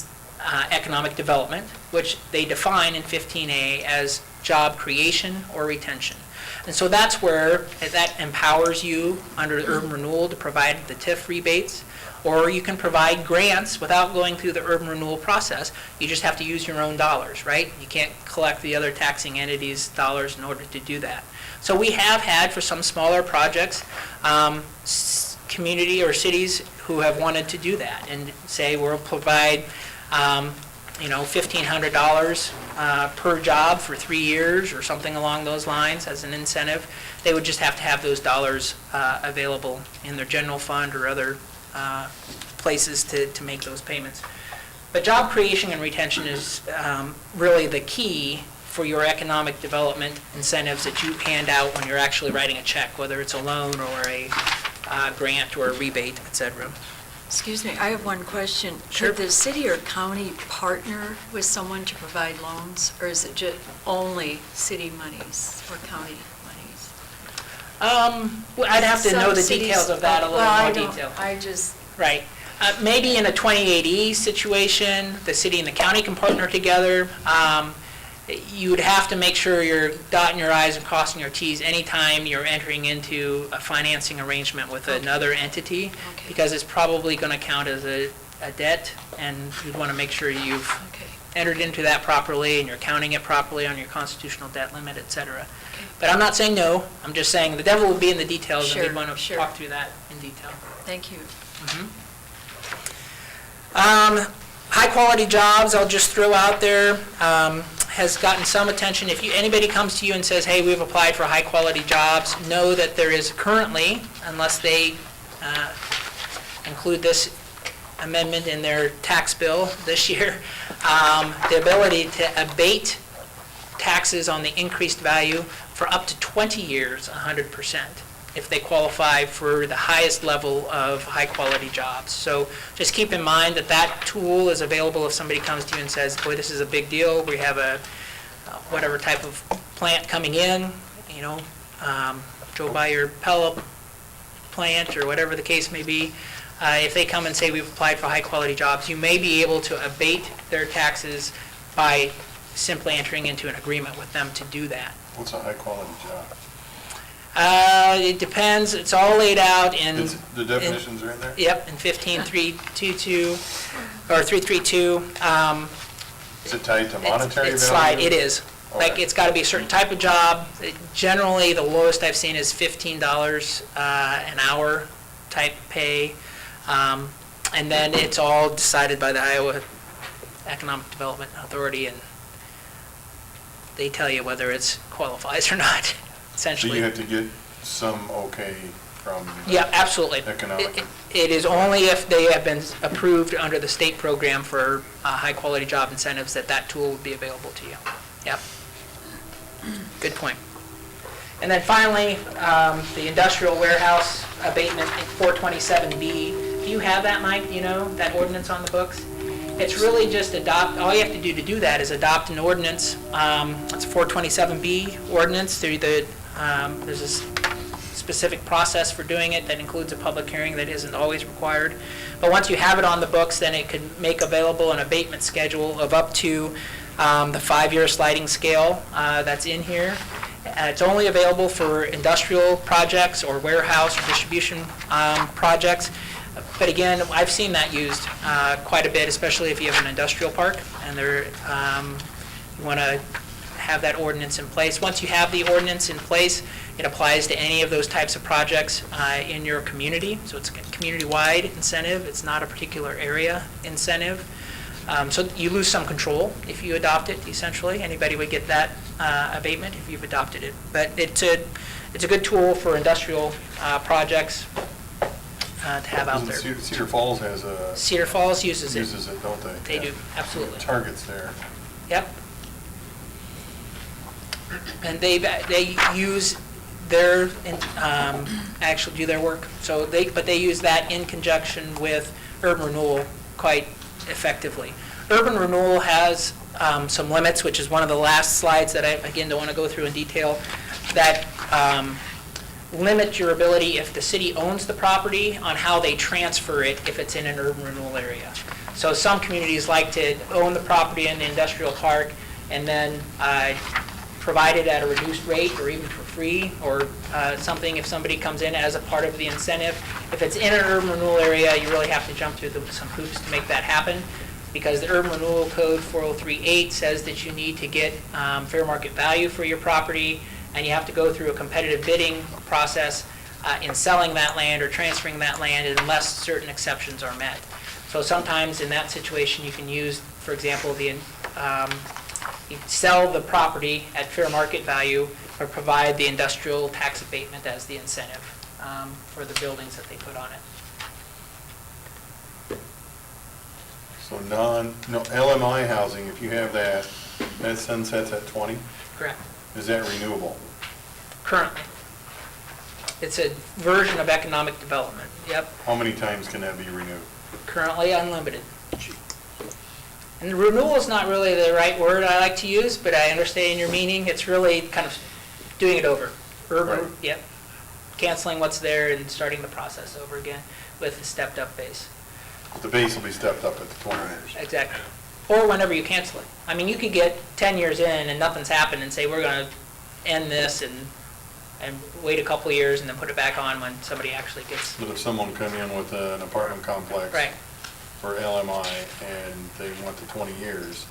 Speaker 12: economic development, which they define in 15A as job creation or retention. And so that's where that empowers you under urban renewal to provide the TIF rebates, or you can provide grants without going through the urban renewal process. You just have to use your own dollars, right? You can't collect the other taxing entities' dollars in order to do that. So we have had, for some smaller projects, community or cities who have wanted to do that and say we'll provide $1,500 per job for 3 years or something along those lines as an incentive. They would just have to have those dollars available in their general fund or other places to make those payments. But job creation and retention is really the key for your economic development incentives that you hand out when you're actually writing a check, whether it's a loan or a grant or a rebate, et cetera.
Speaker 13: Excuse me, I have one question.
Speaker 12: Sure.
Speaker 13: Could the city or county partner with someone to provide loans, or is it just only city monies or county monies?
Speaker 12: I'd have to know the
Speaker 13: Some cities-
Speaker 12: details of that a little
Speaker 13: well,
Speaker 12: more
Speaker 13: I don't-
Speaker 12: detail.
Speaker 13: I just,
Speaker 12: Right. Maybe in a 28E situation, the city and the county can partner together. You would have to make sure you're dotting your i's and crossing your t's anytime you're entering into a financing arrangement with another entity,
Speaker 13: Okay.
Speaker 12: because it's probably going to count as a debt, and you'd want to make sure you've
Speaker 13: Okay.
Speaker 12: entered into that properly and you're counting it properly on your constitutional debt limit, et cetera.
Speaker 13: Okay.
Speaker 12: But I'm not saying no, I'm just saying the devil will be in the details, and
Speaker 13: Sure,
Speaker 12: we'd want to
Speaker 13: sure.
Speaker 12: talk through that in detail.
Speaker 13: Thank you.
Speaker 12: High-quality jobs, I'll just throw out there, has gotten some attention. If anybody comes to you and says, hey, we've applied for high-quality jobs, know that there is currently, unless they include this amendment in their tax bill this year, the ability to abate taxes on the increased value for up to 20 years, 100%, if they qualify for the highest level of high-quality jobs. So just keep in mind that that tool is available if somebody comes to you and says, boy, this is a big deal, we have a whatever type of plant coming in, you know, go by your pellet plant or whatever the case may be. If they come and say we've applied for high-quality jobs, you may be able to abate their taxes by simply entering into an agreement with them to do that.
Speaker 1: What's a high-quality job?
Speaker 12: It depends, it's all laid out in...
Speaker 1: The definitions are in there?
Speaker 12: Yep, in 15322, or 332.
Speaker 1: Is it tied to monetary
Speaker 12: It's
Speaker 1: value?
Speaker 12: It is. Like,
Speaker 1: Okay.
Speaker 12: it's got to be a certain type of job. Generally, the lowest I've seen is $15 an hour type pay. And then it's all decided by the Iowa Economic Development Authority, and they tell you whether it qualifies or not,
Speaker 1: So
Speaker 12: essentially.
Speaker 1: you have to get some okay from the
Speaker 12: Yeah, absolutely.
Speaker 1: economic...
Speaker 12: It is only if they have been approved under the state program for high-quality job incentives that that tool would be available to you. Yep. Good point. And then finally, the industrial warehouse abatement in 427B. Do you have that, Mike? Do you know that ordinance on the books? It's really just all you have to do that is adopt an ordinance. It's a 427B ordinance. There's a specific process for doing it that includes a public hearing that isn't always required. But once you have it on the books, then it could make available an abatement schedule of up to the 5-year sliding scale that's in here. It's only available for industrial projects or warehouse or distribution projects. But again, I've seen that used quite a bit, especially if you have an industrial park and you want to have that ordinance in place. Once you have the ordinance in place, it applies to any of those types of projects in your community. So it's a community-wide incentive. It's not a particular area incentive. So you lose some control if you adopt it, essentially. Anybody would get that abatement if you've adopted it. But it's a good tool for industrial projects to have out there.
Speaker 1: Cedar Falls has a...
Speaker 12: Cedar Falls uses it.
Speaker 1: Uses it, don't they?
Speaker 12: They
Speaker 1: Yeah.
Speaker 12: do, absolutely.
Speaker 1: Target's there.
Speaker 12: Yep. And they use their, actually do their work. So they use that in conjunction with urban renewal quite effectively. Urban renewal has some limits, which is one of the last slides that I, again, don't want to go through in detail, that limit your ability, if the city owns the property, on how they transfer it if it's in an urban renewal area. So some communities like to own the property in the industrial park and then provide it at a reduced rate or even for free or something if somebody comes in as a part of the incentive. If it's in an urban renewal area, you really have to jump through some hoops to make that happen, because the Urban Renewal Code 4038 says that you need to get fair market value for your property, and you have to go through a competitive bidding process in selling that land or transferring that land unless certain exceptions are met. So sometimes in that situation, you can use, for example, you sell the property at fair market value or provide the industrial tax abatement as the incentive for the buildings that they put on it.
Speaker 1: So LMI housing, if you have that sunsets at 20,
Speaker 12: Correct.
Speaker 1: is that renewable?
Speaker 12: Currently. It's a version of economic development. Yep.
Speaker 1: How many times can that be renewed?
Speaker 12: Currently unlimited. And renewal is not really the right word I like to use, but I understand your meaning. It's really kind of doing it over. Urban,
Speaker 1: Right.
Speaker 12: Yep. Canceling what's there and starting the process over again. with the stepped-up base.
Speaker 1: The base will be stepped up at the 20 years.
Speaker 12: Exactly. Or whenever you cancel it. I mean, you could get 10 years in and nothing's happened and say, we're going to end this and wait a couple of years and then put it back on when somebody actually gets.
Speaker 1: But if someone come in with an apartment complex.
Speaker 12: Right.
Speaker 1: For LMI and they want to 20 years,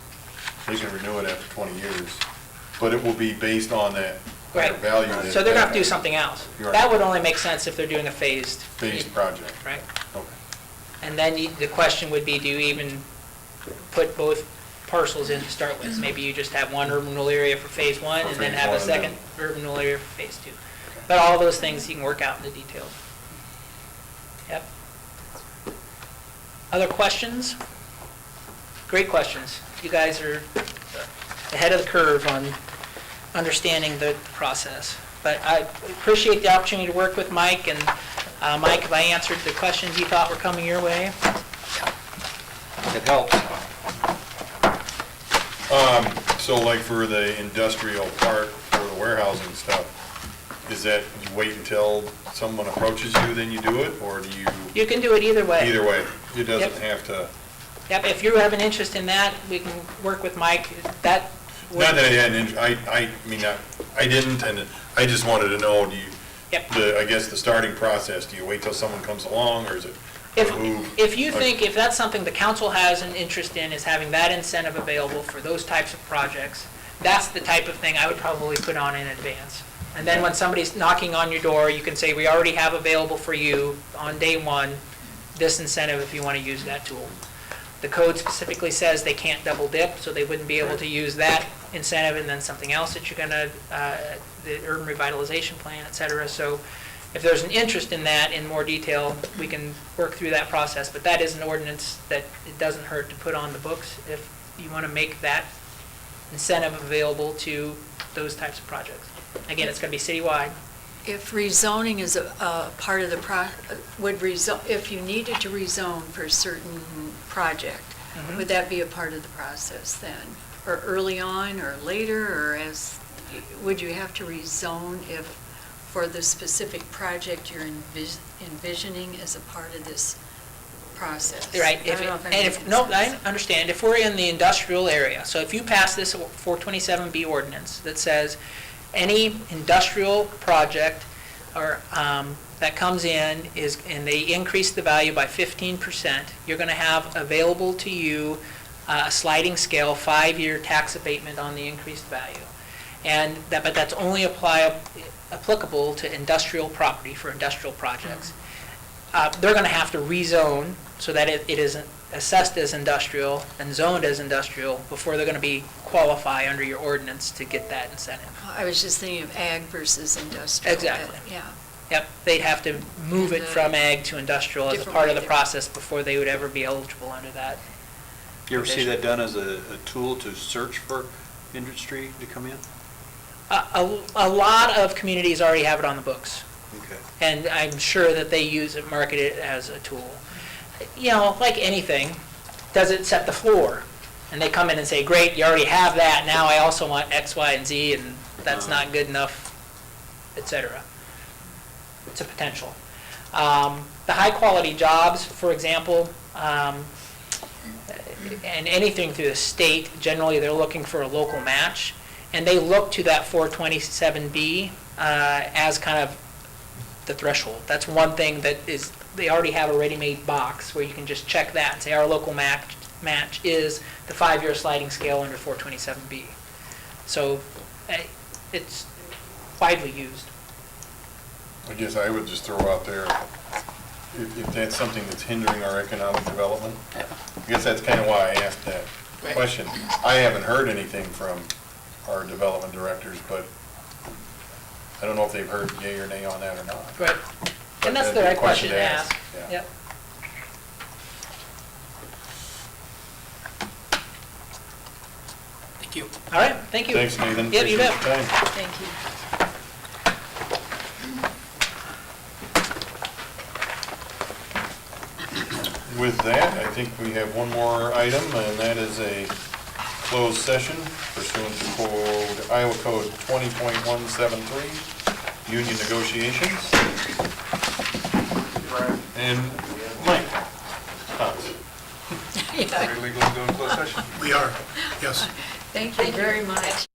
Speaker 1: they can renew it after 20 years. But it will be based on that higher
Speaker 12: Right.
Speaker 1: value. that-
Speaker 12: So they're going to have to do something else.
Speaker 1: You're
Speaker 12: That
Speaker 1: right.
Speaker 12: would only make sense if they're doing a phased.
Speaker 1: Project.
Speaker 12: Right.
Speaker 1: Okay.
Speaker 12: And then the question would be, do you even put both parcels in to start with? Maybe you just have one urban renewal area for phase one
Speaker 1: For
Speaker 12: and then
Speaker 1: phase
Speaker 12: have a
Speaker 1: one and then-
Speaker 12: second urban renewal area for phase two. But all those things you can work out in the details. Yep. Other questions? Great questions. You guys are ahead of the curve on understanding the process. But I appreciate the opportunity to work with Mike, and Mike, if I answered the questions you thought were coming your way.
Speaker 14: It helps.
Speaker 1: So like for the industrial part, for the warehousing stuff, is that you wait until someone approaches you, then you do it, or do you?
Speaker 12: You can do it either way.
Speaker 1: Either way, it doesn't
Speaker 12: Yep.
Speaker 1: have to,
Speaker 12: Yep, if you have an interest in that, we can work with Mike. That would-
Speaker 1: not that I had an, I mean, I didn't, and I just wanted to know, do you,
Speaker 12: Yep.
Speaker 1: I guess the starting process, do you wait till someone comes along, or is it?
Speaker 12: If you think, if that's something the council has an interest in, is having that incentive available for those types of projects, that's the type of thing I would probably put on in advance. And then when somebody's knocking on your door, you can say, we already have available for you on day one, this incentive if you want to use that tool. The code specifically says they can't double dip, so they wouldn't be able to use that incentive and then something else that you're gonna, the urban revitalization plan, et cetera. So if there's an interest in that in more detail, we can work through that process. But that is an ordinance that it doesn't hurt to put on the books if you want to make that incentive available to those types of projects. Again, it's going to be citywide.
Speaker 13: If rezoning is a part of the if you needed to rezone for a certain project, would that be a part of the process then? Or early on, or later, or would you have to rezone if, for the specific project you're envisioning as a part of this process?
Speaker 12: Right.
Speaker 13: I don't know if I'm
Speaker 12: And if,
Speaker 13: making
Speaker 12: no,
Speaker 13: sense.
Speaker 12: I understand. If we're in the industrial area, so if you pass this 427B ordinance that says any industrial project or that comes in and they increase the value by 15%, you're going to have available to you a sliding scale 5-year tax abatement on the increased value. But that's only applicable to industrial property for industrial projects. They're going to have to rezone so that it is assessed as industrial and zoned as industrial before they're going to qualify under your ordinance to get that incentive.
Speaker 13: I was just thinking of ag versus industrial.
Speaker 12: Exactly.
Speaker 13: Yeah.
Speaker 12: Yep, they'd have to move it from ag to industrial as a
Speaker 13: Different
Speaker 12: part of
Speaker 13: way
Speaker 12: the
Speaker 13: to-
Speaker 12: process before they would ever be eligible under that.
Speaker 14: You ever see that done as a tool to search for industry to come in?
Speaker 12: A lot of communities already have it on the books,
Speaker 14: Okay.
Speaker 12: and I'm sure that they use it, market it as a tool. You know, like anything, does it set the floor? And they come in and say, great, you already have that, now I also want X, Y, and Z, and that's not good enough, et cetera. It's a potential. The high-quality jobs, for example, and anything through the state, generally they're looking for a local match, and they look to that 427B as kind of the threshold. That's one thing that is, they already have a ready-made box where you can just check that and say our local match is the 5-year sliding scale under 427B. So it's widely used.
Speaker 1: I guess I would just throw out there, if that's something that's hindering our economic development, I guess that's kind of why I asked that
Speaker 12: Right.
Speaker 1: question. I haven't heard anything from our development directors, but I don't know if they've heard yay or nay on that or not.
Speaker 12: Right.
Speaker 1: But
Speaker 12: And that's
Speaker 1: that'd
Speaker 12: the
Speaker 1: be a
Speaker 12: right question to ask.
Speaker 1: Yeah.
Speaker 12: Yep.
Speaker 11: Thank you.
Speaker 12: All right, thank you.
Speaker 1: Thanks, Nathan.
Speaker 12: Yep, you
Speaker 1: Appreciate
Speaker 12: bet.
Speaker 1: your time.
Speaker 13: Thank you.
Speaker 1: With that, I think we have one more item, and that is a closed session pursuant to Iowa Code 20.173, union negotiations. And
Speaker 10: Are we legally going to close session?
Speaker 13: Thank you very much.